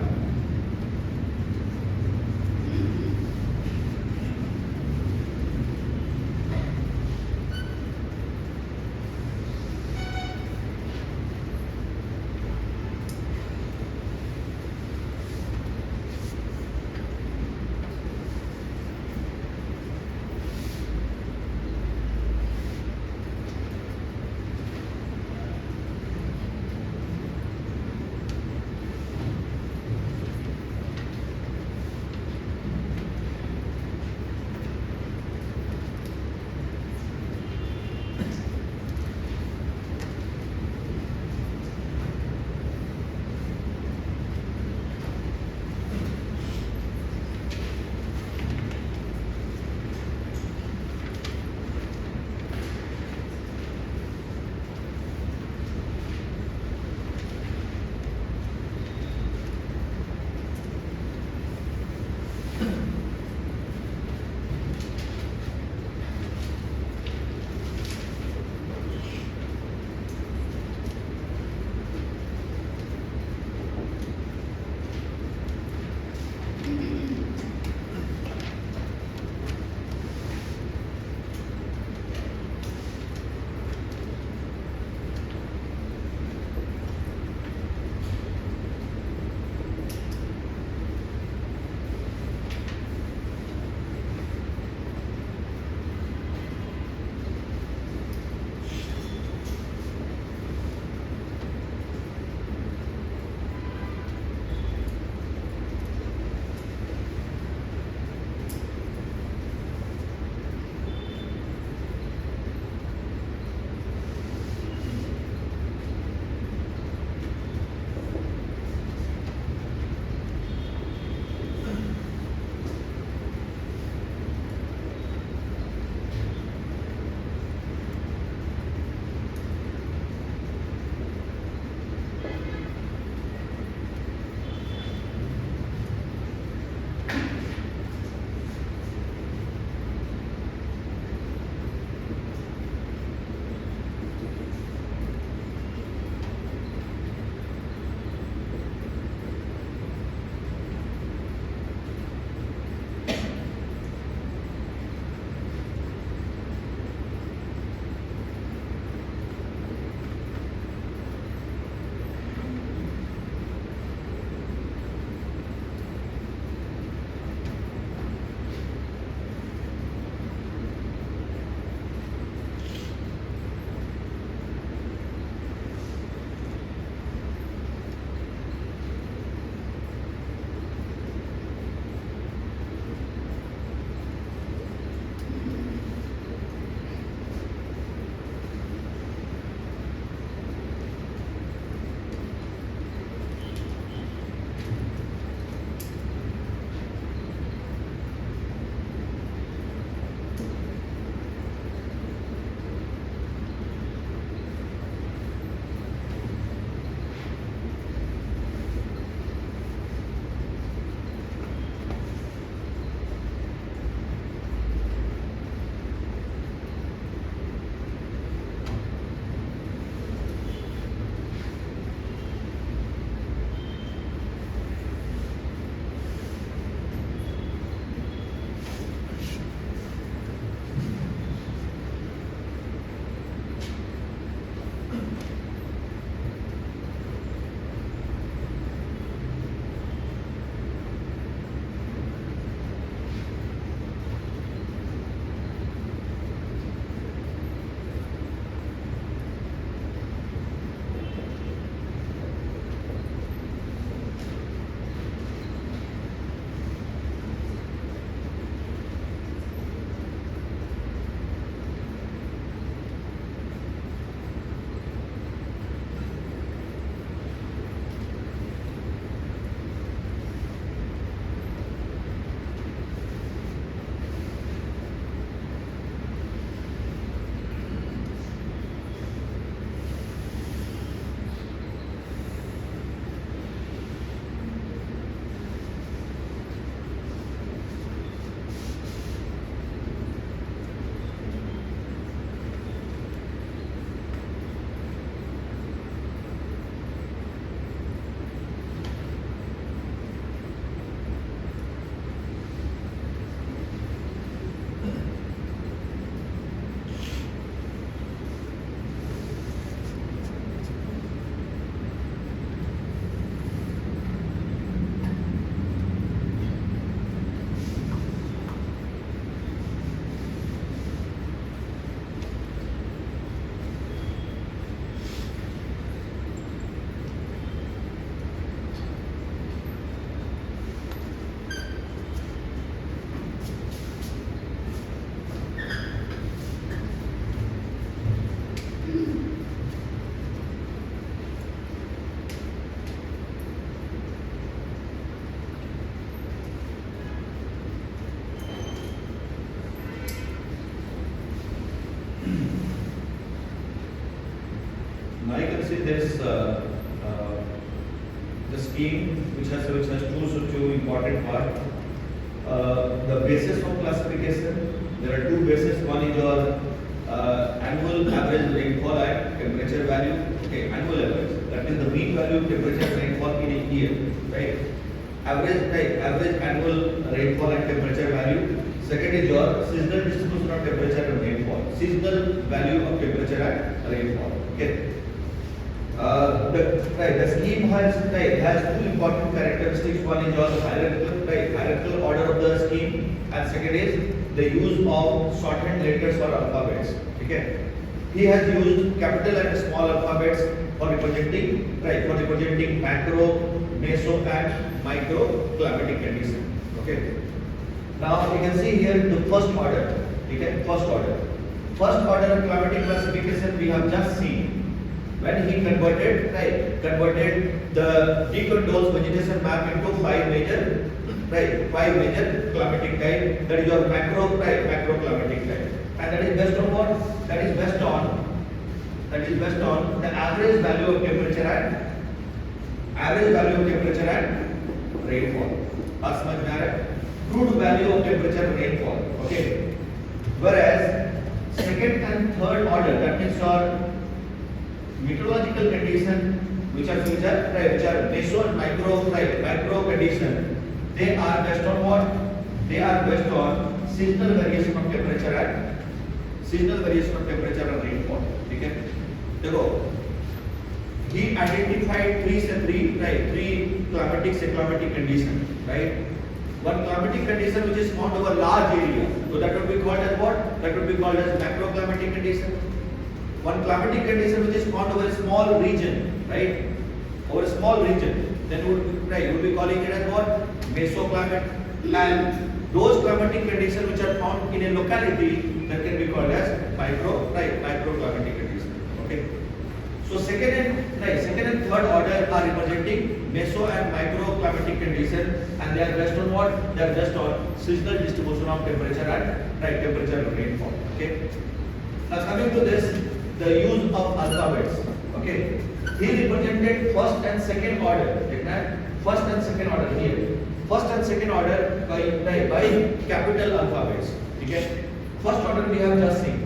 this the scheme which has two important parts. The basis of classification. There are two bases. One is your annual average rainfall and temperature value. Okay, annual average. That is the mean value of temperature and rainfall in a year, right? Average annual rainfall and temperature value. Second is your seasonal distribution of temperature and rainfall. Seasonal value of temperature and rainfall. Okay. The scheme has two important characteristics. One is your hierarchical order of the scheme, and second is the use of shorthand letters or alphabets. Okay. He has used capital and small alphabets for representing macro, meso, and micro climatic condition. Okay. Now you can see here the first order. Okay, first order of climatic classification we have just seen. When he converted the decontrols vegetation map into five major climatic type. That is your macro climatic type, and that is based on what? That is based on the average value of temperature and rainfall. बात समझ में आ रहा है? Crude value of temperature and rainfall. Okay. Whereas second and third order, that means your meteorological condition which are meso and micro condition, they are based on what? They are based on seasonal variation of temperature and rainfall. Okay. देखो, he identified three climatic conditions, right? One climatic condition which is found over large area, so that would be called as what? That would be called as macro climatic condition. One climatic condition which is found over a small region, right? Over a small region, then would be calling it as what? Mesoclimate. And those climatic conditions which are found in a locality, that can be called as micro climatic condition. Okay. So second and third order are representing meso and micro climatic condition, and they are based on what? They are based on seasonal distribution of temperature and rainfall. Okay. Now coming to this, the use of alphabets. Okay. He represented first and second order. First and second order here. First and second order by capital alphabets. Okay. First order we have just seen.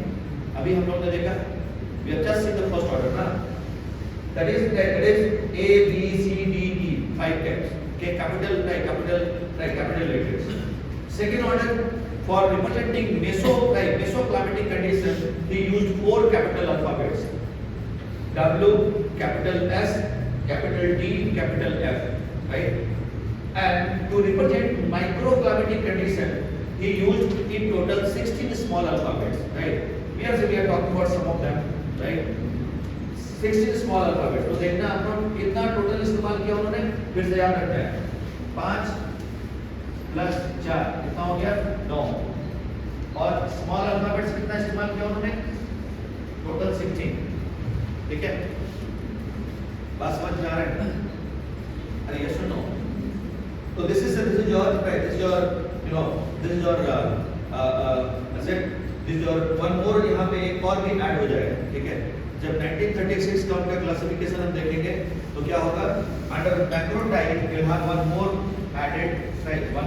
अभी हम लोग ने देखा. We have just seen the first order, ना? That is A, B, C, D, E, five types. Okay, capital letters. Second order, for representing mesoclimatic condition, he used four capital alphabets: W, capital S, capital T, capital F, right? And to represent microclimatic condition, he used in total 16 small alphabets, right? We are talking about some of them, right? 16 small alphabets. तो देखना हम लोग कितना total इस्तेमाल किया उन्होंने, फिर से याद रखना है. 5 + 4 कितना हो गया? 9. और स्मॉल अल्फाबेट्स कितना इस्तेमाल किया उन्होंने? टोटल 16. ठीक है? बात समझ में आ रहा है? अरे यस और no? So this is your one more यहाँ पे एक और भी ऐड हो जाएगा. ठीक है? जब 1936 का उनका क्लासिफिकेशन हम देखेंगे तो क्या होगा? Under macro type we'll have one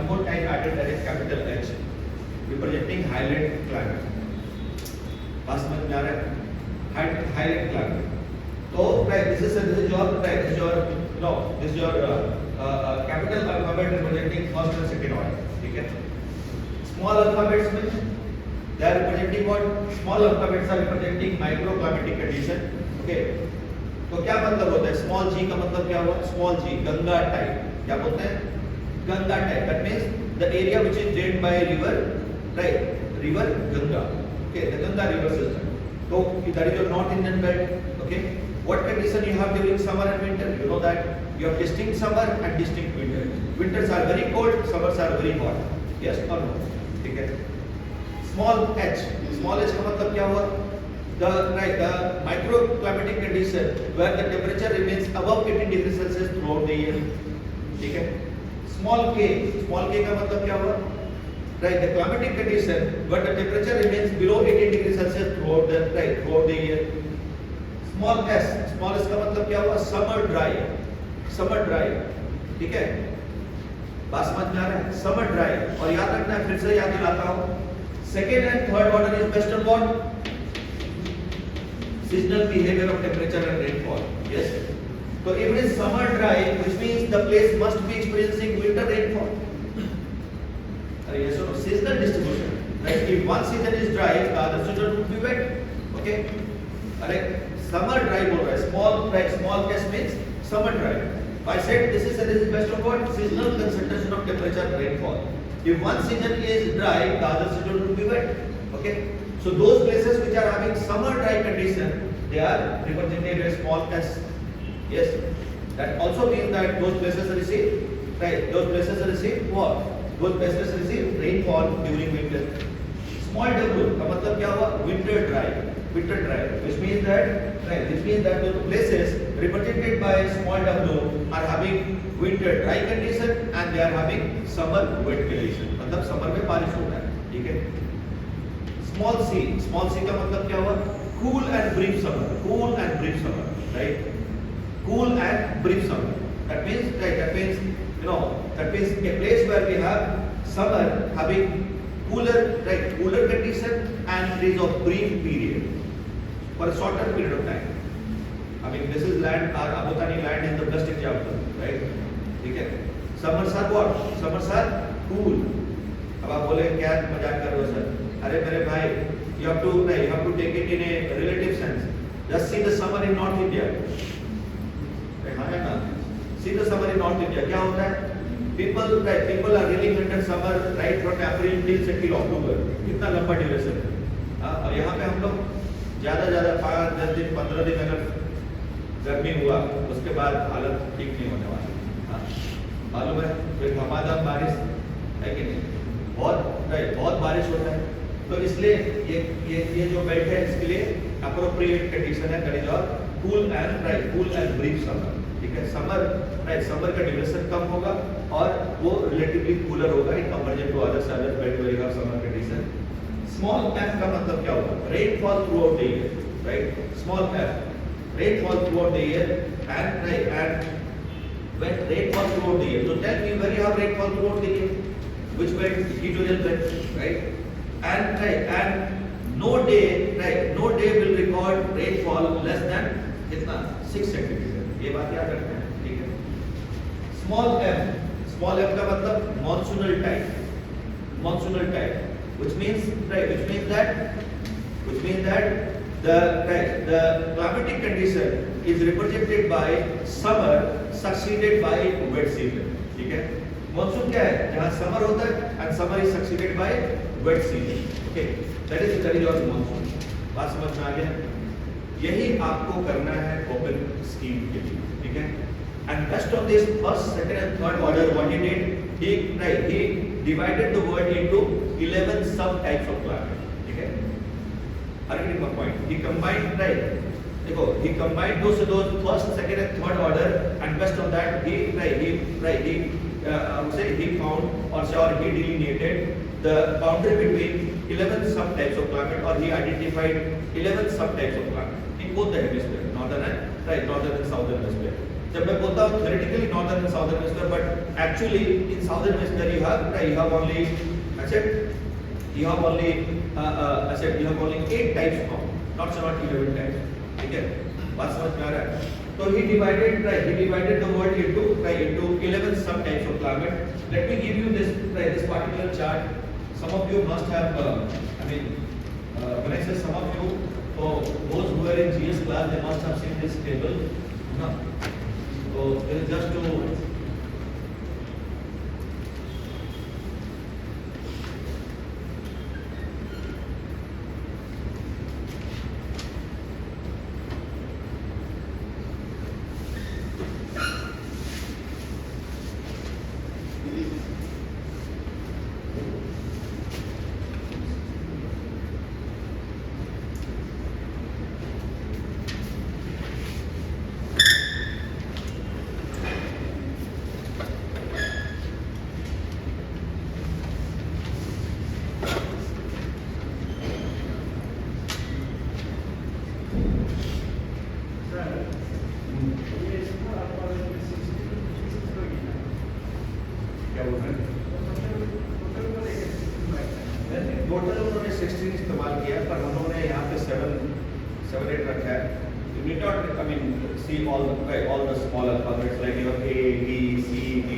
more type added, that is capital H, representing highland climate. बात समझ में आ रहा है? Highland climate. तो this is your capital alphabet representing first and second order. ठीक है? Small alphabets में they are representing what? Small alphabets are representing microclimatic condition. Okay. तो क्या मतलब होता है? Small g का मतलब क्या हुआ? Small g, Ganga type. क्या बोलते हैं? Ganga type. That means the area which is drained by river, right? River Ganga. Okay, the Ganga river system. So that is your North Indian belt. Okay. What condition you have during summer and winter? You know that you have distinct summer and distinct winter. Winters are very cold, summers are very hot. Yes or no? ठीक है. Small h का मतलब क्या हुआ? The microclimatic condition where the temperature remains above 18 degrees Celsius throughout the year. ठीक है? Small k का मतलब क्या हुआ? Right, the climatic condition where the temperature remains below 18 degrees Celsius throughout the year. Small s smallest का मतलब क्या हुआ? समर ड्राई, समर ड्राई, ठीक है, बात समझ में आ रहा है? Summer dry. और याद रखना है, फिर से याद दिलाता हूं, second and third order is based on what? seasonal behavior of temperature and rainfall. Yes. So if it is summer dry, which means the place must be experiencing winter rainfall. Yes, so seasonal distribution. Right? If one season is dry, the other season would be wet. Okay. Alright. Summer dry बोल रहा है. Small dry, small case means summer dry. I said this is based on what? Seasonal concentration of temperature and rainfall. If one season is dry, the other season would be wet. Okay. So those places which are having summer dry condition, they are represented as small as. Yes. That also means that those places receive, right? Those places receive what? Those places receive rainfall during winter. Small W का मतलब क्या हुआ? Winter dry. Winter dry, which means that, right? Which means that those places represented by small W are having winter dry condition and they are having summer wet condition. मतलब summer में बारिश होता है, ठीक है? Small c का मतलब क्या हुआ? Cool and brief summer, cool and brief summer, right? Cool and brief summer. That means, right? That means, that means a place where we have summer having cooler, right? Cooler condition and it is of brief period for a shorter period of time. I mean, this is land, our Abutani land is the best example, right? ठीक है? Summers are what? Summers are cool. अब आप बोले क्या मजाक कर रहे हो सर? अरे मेरे भाई, you have to take it in a relative sense. Just see the summer in North India. हाँ है ना? See the summer in North India. क्या होता है? People are really under summer right from April till October. इतना लंबा duration है। और यहाँ पे हम लोग ज़्यादा 5-10 दिन 15 दिन अगर गर्मी हुआ, उसके बाद हालत ठीक नहीं होने वाली। मालूम है? फिर घमासान बारिश है कि नहीं? बहुत बारिश होता है। तो इसलिए ये जो बेल्ट है इसके लिए अप्रोप्रिएट कंडीशन है, दैट इज और कूल एंड ब्रीफ समर, ठीक है? समर का ड्यूरेशन कम होगा और वो रिलेटिवली कूलर होगा in comparison to other belt where you have summer condition. Small F का मतलब क्या होगा? Rainfall throughout the year, right? Small F, rainfall throughout the year and when rainfall throughout the year. So tell me where you have rainfall throughout the year. Which belt? Equatorial belt, right? And no day will record rainfall less than कितना? 6 centimetre. ये बात याद रखना है, ठीक है? Small f का मतलब monsoonal type, which means that the climatic condition is represented by summer succeeded by wet season, ठीक है? मॉनसून क्या है? जहाँ समर होता है and summer is succeeded by wet season, okay? That is your monsoon. बात समझ में आ गया? यही आपको करना है ओपन स्कीम के लिए, ठीक है? And based on this first, second and third order, what he did, he divided the world into 11 subtypes of climate, ठीक है? Are you getting my point? He combined, देखो, he combined those first, second and third order, and based on that he found or he delineated the boundary between 11 subtypes of climate, or he identified 11 subtypes of climate in both the hemisphere, northern and southern hemisphere. जब मैं बोलता हूँ theoretically northern and southern hemisphere, but actually in southern hemisphere you have only I said you have only 8 types now, not 11 types. ठीक है? बात समझ में आ रहा है? So he divided the world into 11 subtypes of climate. Let me give you this particular chart. Some of you must have, when I say some of you, so those who are in GS class, they must have seen this table. No? So this is just to क्या बोल रहे हैं? Total उन्होंने 16 इस्तेमाल किया, पर हम लोगों ने यहाँ पे 7 8 रखा है. You need not, I mean, see all the small alphabets like your A, B, C, D.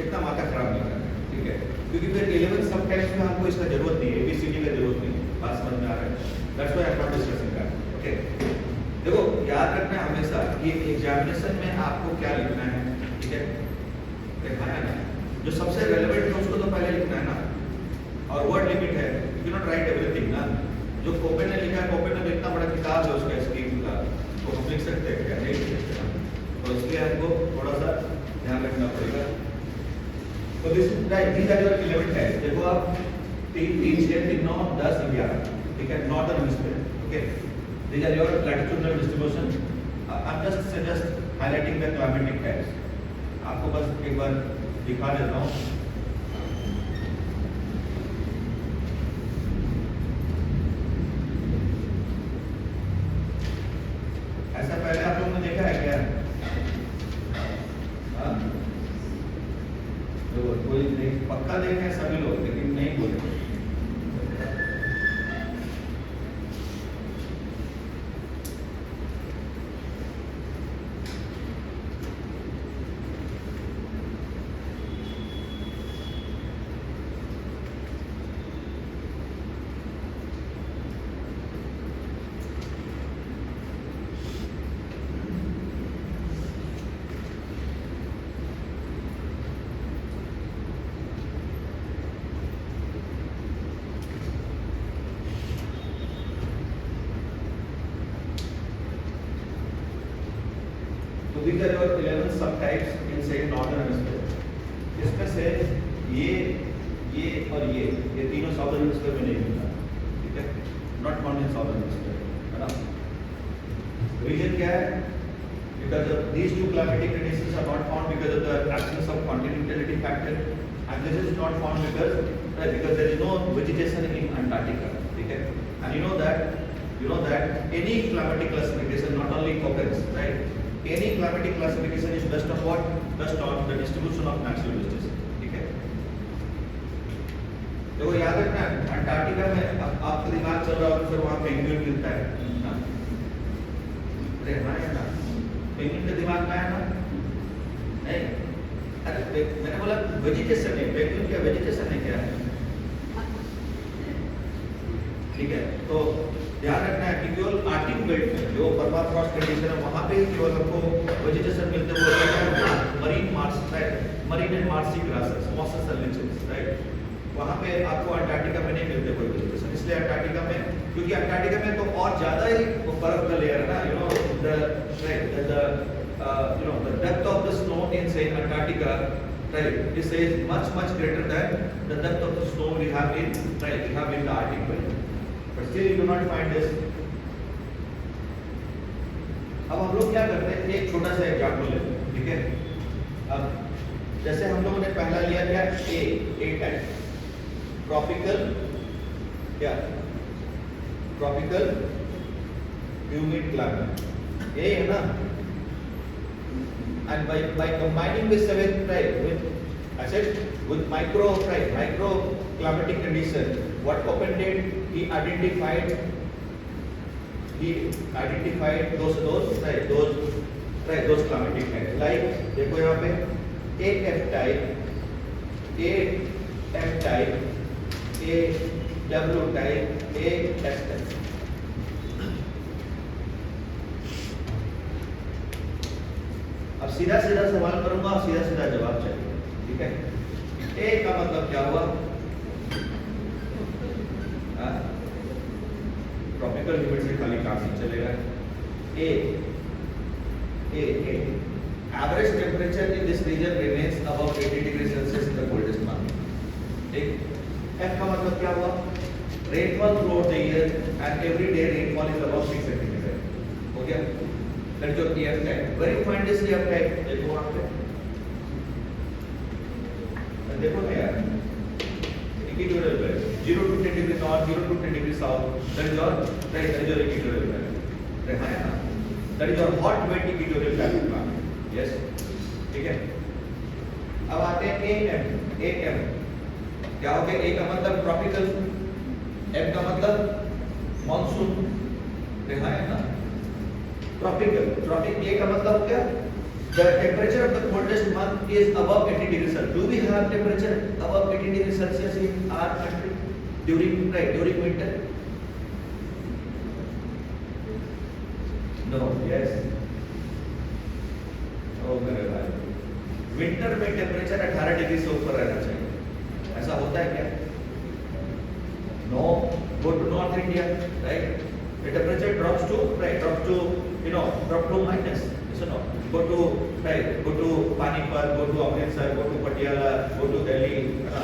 इतना माथा खराब नहीं करना, ठीक है? क्योंकि फिर 11 सब टाइप्स में हमको इसका जरूरत नहीं है, ABCD का जरूरत नहीं है. बात समझ में आ रहा है? That's why I'm not discussing that. Okay? देखो याद रखना हमेशा कि एग्जामिनेशन में आपको क्या लिखना है, ठीक है? देखा है ना? जो सबसे रेलेवेंट है उसको तो पहले लिखना है ना. और वर्ड लिमिट है, you can not right everything ना. जो कोपेन ने लिखा है, कोपेन ने इतना बड़ा किताब है उसका स्कीम का, तो हम लिख सकते हैं क्या? नहीं लिख सकते ना. तो इसलिए हमको थोड़ा सा ध्यान रखना पड़ेगा. तो this right, these are your 11 types. देखो आप 3 6 3 9 10 11, ठीक है? Northern hemisphere. Okay, these are your latitudinal distribution. I am just highlighting the climatic types. आपको बस एक बार दिखा देता हूँ. ऐसा पहले आप लोगों ने देखा है क्या? हाँ, तो कोई पक्का देखे हैं सभी लोग, लेकिन नहीं बोले. तो these are your 11 subtypes in say northern hemisphere. इसमें से ये और ये तीनों साउदर्न हेमिस्फीयर में नहीं मिलता, ठीक है? Not found in southern hemisphere, है ना? रीजन क्या है? Because of these two climatic conditions are not found because of the absence of continentality factor, and this is not found because there is no vegetation in Antarctica, ठीक है? And you know that any climatic classification, not only Köppen's, right? Any climatic classification is based on what? Based on the distribution of natural distances, ठीक है? देखो याद रखना, Antarctica में आपका दिमाग चल रहा होगा, फिर वहाँ पेंगुइन मिलता है ना? अरे हाँ या ना? पेंगुइन के दिमाग में आया ना? नहीं? अरे मैंने बोला वेजिटेशन है, पेंगुइन क्या वेजिटेशन है क्या? ठीक है? तो ध्यान रखना है कि केवल आर्टिक बेल्ट में जो परमाफ्रॉस्ट कंडीशन है वहाँ पे ही केवल हमको वेजिटेशन मिलते हैं. Marine marsh, right? Marine and marshy grasses, mosses and lichens, right? वहाँ पे आपको अंटार्कटिका में नहीं मिलते कोई वेजिटेशन. इसलिए अंटार्कटिका में, क्योंकि अंटार्कटिका में तो और ज्यादा ही बर्फ का लेयर है ना. You know the depth of the snow इन से Antarctica, right? This is much greater than the depth of the snow we have in the Arctic belt. But still you do not find this. अब हम लोग क्या करते हैं, एक छोटा सा एग्जाम्पल लेते हैं, ठीक है? अब जैसे हम लोगों ने पहला लिया क्या? ए टाइप, ट्रॉपिकल, क्या? ट्रॉपिकल ह्यूमिड क्लाइमेट, ये है ना? And by combining this seventh type with micro climatic condition, what Köppen did, he identified those climatic types. Like देखो यहाँ पे AF type, AM type, AW type, AS type. अब सीधा सवाल करूंगा और सीधा जवाब चाहिए, ठीक है? ए का मतलब क्या हुआ? ट्रॉपिकल ह्यूमिड से खाली काम नहीं चलेगा. A average temperature in this region remains above 80 degree Celsius in the coldest month, ठीक? एफ का मतलब क्या हुआ? Rainfall throughout the year and every day rainfall is above 6 centimetre. हो गया? That is your EF type. Where you find this EF type? देखो वहाँ पे, देखो ना यार, equatorial belt, 0 to 10 degree north, 0 to 10 degree south. That is your equatorial belt. देखा है ना? That is your hot wet equatorial climate. Yes, ठीक है? अब आते हैं AM, AM क्या हो गया? A का मतलब ट्रॉपिकल, M का मतलब मॉनसून, देखा है ना? ट्रॉपिकल, ट्रॉपिक A का मतलब क्या? The temperature of the coldest month is above 80 degrees Celsius. Do we have temperature above 80 degrees Celsius in our country during winter? No. Yes. Oh मेरे भाई, विंटर में टेम्परेचर 18 डिग्री से ऊपर रहना चाहिए, ऐसा होता है क्या? No. Go to North India, right? The temperature drops to drop to minus. So no. Go to Panipat, go to Amritsar, go to Patiala, go to Delhi, है ना?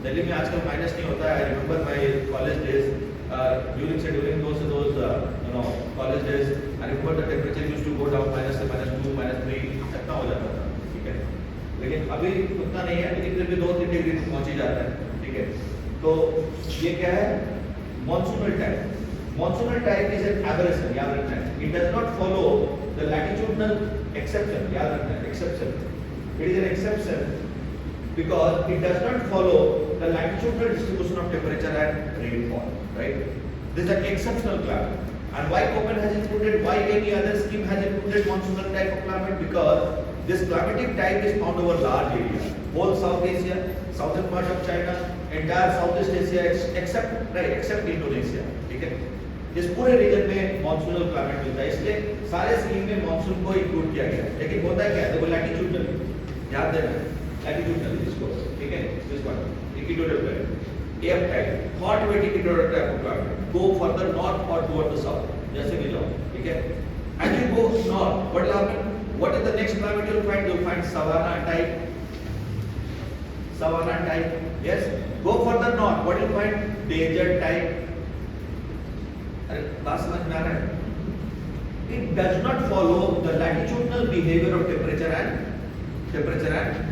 दिल्ली में आजकल माइनस नहीं होता है. I remember my college days. During those college days, I remember the temperature used to go down -2, -3 इतना हो जाता था, ठीक है. लेकिन अभी उतना नहीं है, लेकिन फिर भी 2-3 डिग्री तक पहुंच ही जाता है, ठीक है. तो ये क्या है? Monsoonal type. Monsoonal type is an aberration, याद रखना है. It does not follow the latitudinal exception, याद रखना है, exception. It is an exception because it does not follow the latitudinal distribution of temperature and rainfall, right? This is an exceptional climate. And why Köppen has included, why any other scheme has included monsoonal type of climate? Because this climatic type is found over large area, whole South Asia, southern part of China, entire Southeast Asia, except Indonesia, ठीक है? इस पूरे reason में monsoonal climate मिलता है, इसलिए सारे scheme में मॉनसून को इंक्लूड किया गया है. लेकिन होता है क्या? देखो लैटिट्यूडनल, याद देना, लैटिट्यूडनल इसको, ठीक है? This one equatorial belt, F type, hot wet equatorial type of climate, go further north और टुवर्ड द साउथ, जैसे भी जाओ, ठीक है? And you go north, what will happen? What is the next climate you will find savanna type, yes. Go further north, what you find? Desert type. अरे बात समझ में आ रहा है? It does not follow the latitudinal behavior of temperature and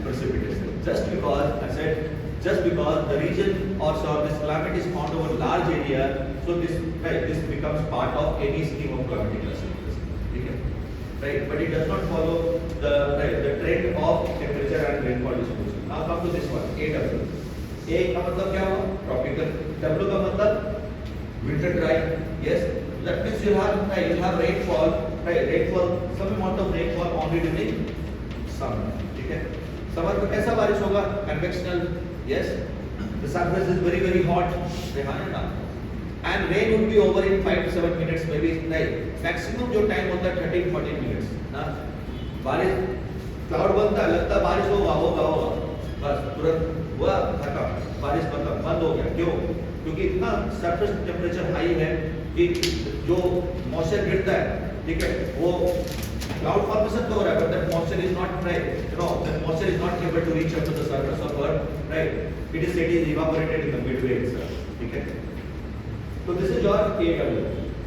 precipitation. Just because the region or this climate is found over large area, so this becomes part of any scheme of climatic classification. Okay? Right? But it does not follow the trend of temperature and rainfall distribution. Now come to this one, AW. A का मतलब क्या हुआ? Tropical. W का मतलब winter dry. Yes. That means you have rainfall, some amount of rainfall only during summer. ठीक है? Summer में कैसा बारिश होगा? Convectional. Yes. The surface is very very hot. देखा है ना? And rain would be over in 5 to 7 minutes maybe. नहीं. Maximum जो time होता है 13-14 minutes. ना? बारिश क्लाउड बनता है, लगता है बारिश होगा, बस तुरंत हुआ, खत्म, बारिश खत्म, बंद हो गया. क्यों? क्योंकि इतना सरफेस टेम्परेचर हाई है कि जो मॉइस्चर गिरता है, ठीक है, वो क्लाउड फॉर्मेशन तो हो रहा है, but that moisture is not that moisture is not able to reach up to the surface of earth, right. It is evaporated in the midway itself, ठीक है. तो दिस इज योर AW.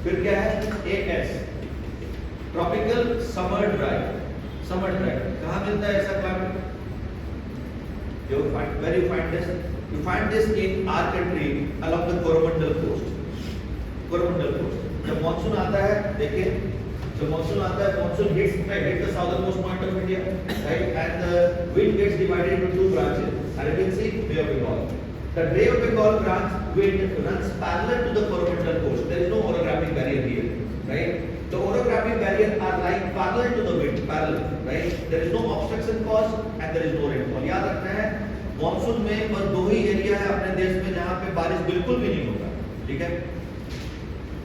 फिर क्या है? AS, tropical summer dry. कहाँ मिलता है ऐसा climate? Where you find this? You find this in our country along the Coromandel coast. जब मानसून आता है, देखिए, जब मानसून आता है, monsoon hit the southern most point of India, right? And the wind gets divided into two branches. And you can see Bay of Bengal. The Bay of Bengal branch wind runs parallel to the Coromandel coast. There is no orographic barrier here, right? The orographic barrier are lying parallel to the wind, right? There is no obstruction caused and there is no rainfall. याद रखना है, monsoon में बस दो ही area है अपने देश में जहाँ पे बारिश बिल्कुल भी नहीं होता, ठीक है?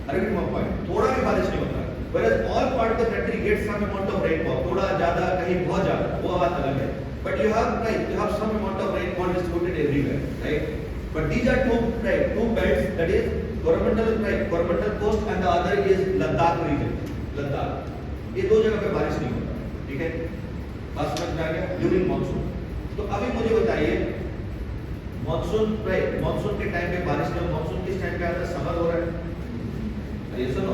अरे पॉइंट, थोड़ा भी बारिश नहीं होता. Whereas all part of the country gets some amount of rainfall, थोड़ा ज्यादा, कहीं बहुत ज्यादा, वो बात अलग है. But you have some amount of rainfall distributed everywhere, right? But these are two belts, that is Coromandel coast and the other is Ladakh region. Ladakh, ये दो जगह पे बारिश नहीं होता, ठीक है? बात समझ में आ गया? During monsoon. तो अभी मुझे बताइए, मानसून के टाइम पे बारिश नहीं, मानसून किस टाइम पे आता है? समर हो रहा है. ये सुनो,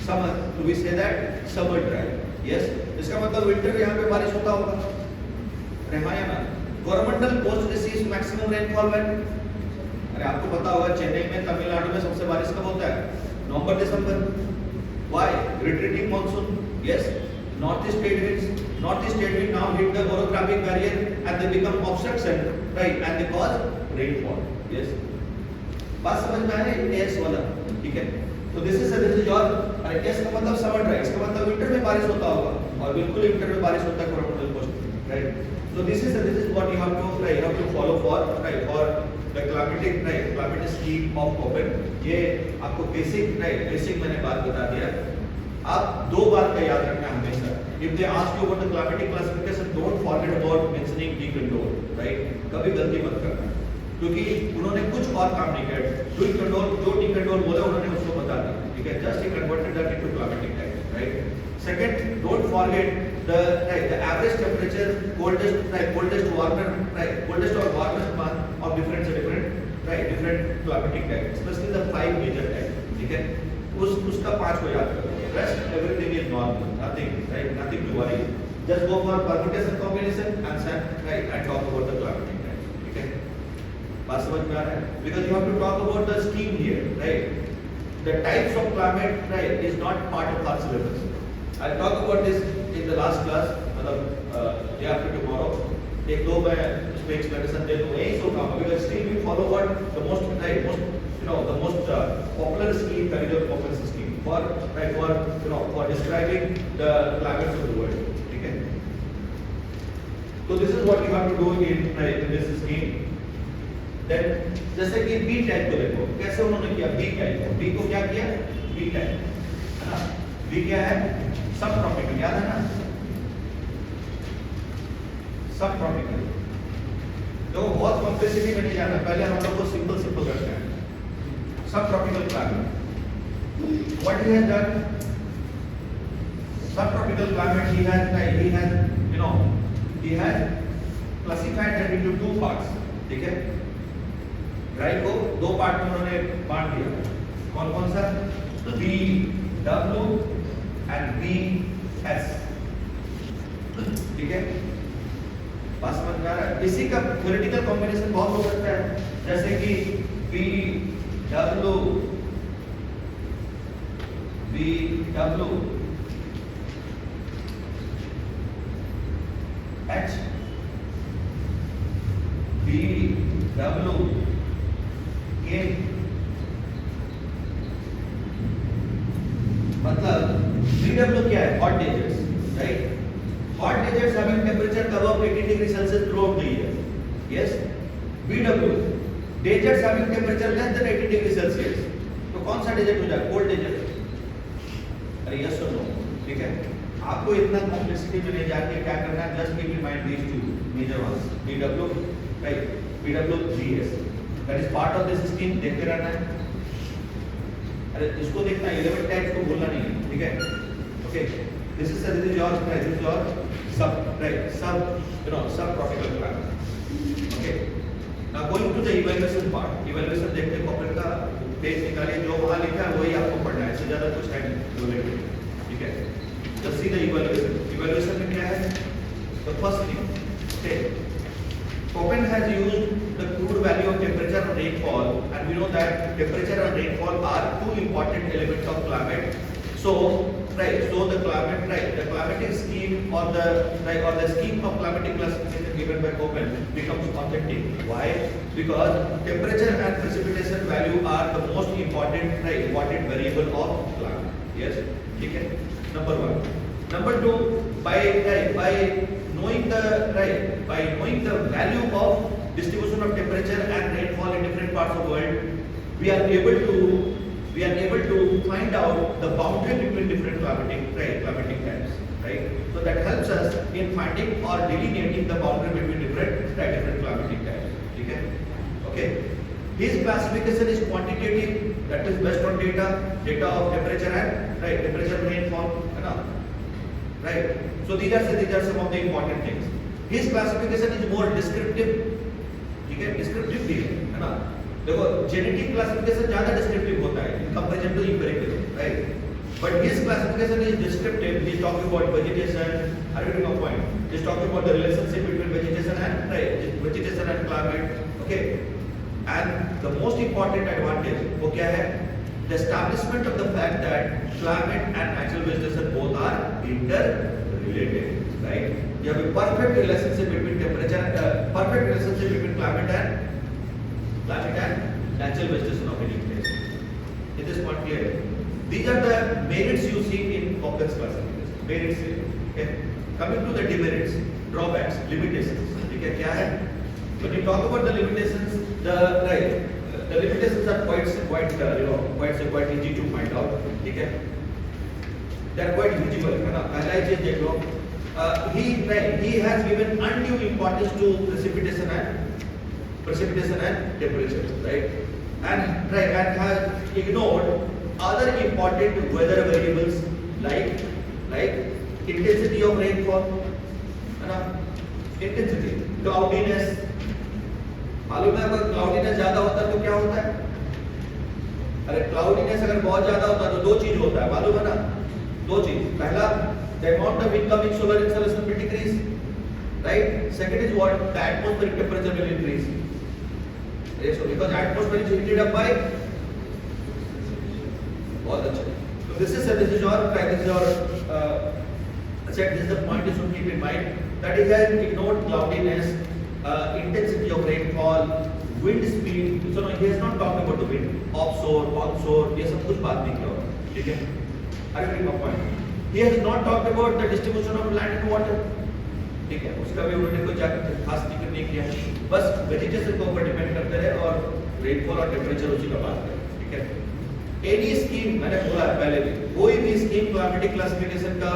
समर, तो we say that summer dry. Yes, इसका मतलब विंटर यहाँ पे बारिश होता होगा. रहमाया ना. Coromandel coast receives maximum rainfall when? अरे आपको पता होगा, चेन्नई में, तमिलनाडु में सबसे बारिश कब होता है? नवंबर दिसंबर. Why? Retreating monsoon. Yes, north east trade winds, northeast trade wind now hit the orographic barrier and they become obstruction, right, and they cause rainfall. Yes. बात समझ में आ रही है एस वाला, ठीक है? तो दिस इज योर, अरे एस का मतलब समर ड्राई, इसका मतलब विंटर में बारिश होता होगा और बिल्कुल विंटर में बारिश होता है Coromandel coast, right? So this is what you have to, right, you have to follow for, right, for the climatic, right, climatic scheme of Köppen. ये आपको बेसिक, right, बेसिक मैंने बात बता दिया. आप दो बात का याद रखना हमेशा. If they ask you about the climatic classification, don't forget about mentioning decontrol, right? कभी गलती मत करना. क्योंकि उन्होंने कुछ और काम नहीं किया. जो decontrol बोला उन्होंने उसको बता दिया, ठीक है? Just he converted that into climatic type, right? Second, don't forget the average temperature, coldest or warmest month of different climatic types, especially the 5 major types, ठीक है? उसका 5 को याद करो. Rest everything is normal, nothing to worry. Just go for permutation combination and talk about the climatic types, ठीक है? बात समझ में आ रहा है? Because you have to talk about the scheme here, right? The types of climate, right, is not part of our syllabus. I'll talk about this in the last class, मतलब day after tomorrow. एक दो मैं इसमें explanation दे दूँगा, यही सोच रहा हूँ, because still we follow what the most popular scheme, that is your Köppen scheme for describing the climates of the world, ठीक है? So this is what you have to do in this scheme. Then जैसे कि B type को देखो, कैसे उन्होंने किया B type को? B को क्या किया? B टाइप, है ना? B क्या है? सब ट्रॉपिकल, याद है ना? सब ट्रॉपिकल. तो बहुत कॉम्प्लेक्सिटी में नहीं जाना, पहले हम लोग को सिंपल करते हैं. सब tropical climate. What he has done? Subtropical climate he has classified that into 2 parts, ठीक है? ड्राई को 2 पार्ट में उन्होंने बांट दिया. कौन सा? BW and BS, ठीक है? बात समझ में आ रहा है? इसी का थ्योरेटिकल कॉम्बिनेशन बहुत हो सकता है, जैसे कि BW H BW K, मतलब BW क्या है? Hot deserts, right? Hot deserts having temperature above 80 degrees Celsius throughout the year. Yes. BW deserts having temperature less than 80 degrees Celsius. तो कौन सा डेजर्ट हो जाए? Cold desert. अरे यस और नो, ठीक है? आपको इतना कॉम्प्लेक्सिटी में नहीं जाके क्या करना है? Just keep in mind these 2 major ones, BW, right? BW GS, that is part of this scheme. देखते रहना है. अरे इसको देखना, 11 टाइप्स को भूलना नहीं है, ठीक है? Okay, this is your sub, right, subtropical climate. Okay, now going to the evaluation part. Evaluation देखते हैं. कॉपन का पेज निकालिए, जो वहां लिखा है वही आपको पढ़ना है, इससे ज्यादा कुछ है नहीं, ठीक है? जस्ट सी द इवैल्यूएशन में क्या है? The first thing, okay, Köppen has used the crude value of temperature and rainfall, and we know that temperature and rainfall are 2 important elements of climate. So the climatic scheme or the scheme of climatic classification given by Köppen becomes authentic. Why? Because temperature and precipitation value are the most important variable of climate. Yes, ठीक है? Number 1. Number 2, by knowing the value of distribution of temperature and rainfall in different parts of the world, we are able to find out the boundary between different climatic types, right? So that helps us in finding or delineating the boundary between different climatic types. ठीक है? Okay. His classification is quantitative, that is based on data of temperature and rainfall, है ना? Right. So these are some of the important things. His classification is more descriptive, ठीक है? Descriptive भी है ना? देखो, genetic classification ज़्यादा descriptive होता है in comparison to empirical, right? But his classification is descriptive. He is talking about vegetation. Are you getting my point? He is talking about the relationship between vegetation and climate. Okay. And the most important advantage, वो क्या है? The establishment of the fact that climate and natural vegetation both are interrelated. right? You have a perfect relationship between temperature, perfect relationship between climate and natural vegetation of any place. Is this point clear? These are the merits you see in complex classification. Merits. Okay. Coming to the demerits, drawbacks, limitations. Okay, क्या है? When you talk about the limitations, the limitations are quite easy to find out. Okay. They are quite visible. है ना? पहला ही चीज देख लो. He has given undue importance to precipitation and temperature, right? And has ignored other important weather variables like intensity of rainfall, है ना? Intensity, cloudiness. मालूम है अगर cloudiness ज्यादा होता है तो क्या होता है? अरे cloudiness अगर बहुत ज्यादा होता है तो दो चीज होता है, मालूम है ना? दो चीज. पहला, the amount of incoming solar insolation will decrease, right? Second is what? The atmospheric temperature will increase. Yes, so because atmosphere is heated up by बहुत अच्छा. So this is your set. This is the point you should keep in mind, that he has ignored cloudiness, intensity of rainfall, wind speed. So no, he has not talked about the wind, offshore, onshore. ये सब कुछ बात नहीं किया. ठीक है? Are you getting my point? He has not talked about the distribution of land and water. ठीक है? उसका भी उन्होंने कोई खास जिक्र नहीं किया. बस वेजिटेशन के ऊपर डिपेंड करते रहे और रेनफॉल और टेम्परेचर उसी का बात करें. ठीक है? एनी स्कीम, मैंने बोला पहले भी, कोई भी स्कीम क्लाइमेटिक क्लासिफिकेशन का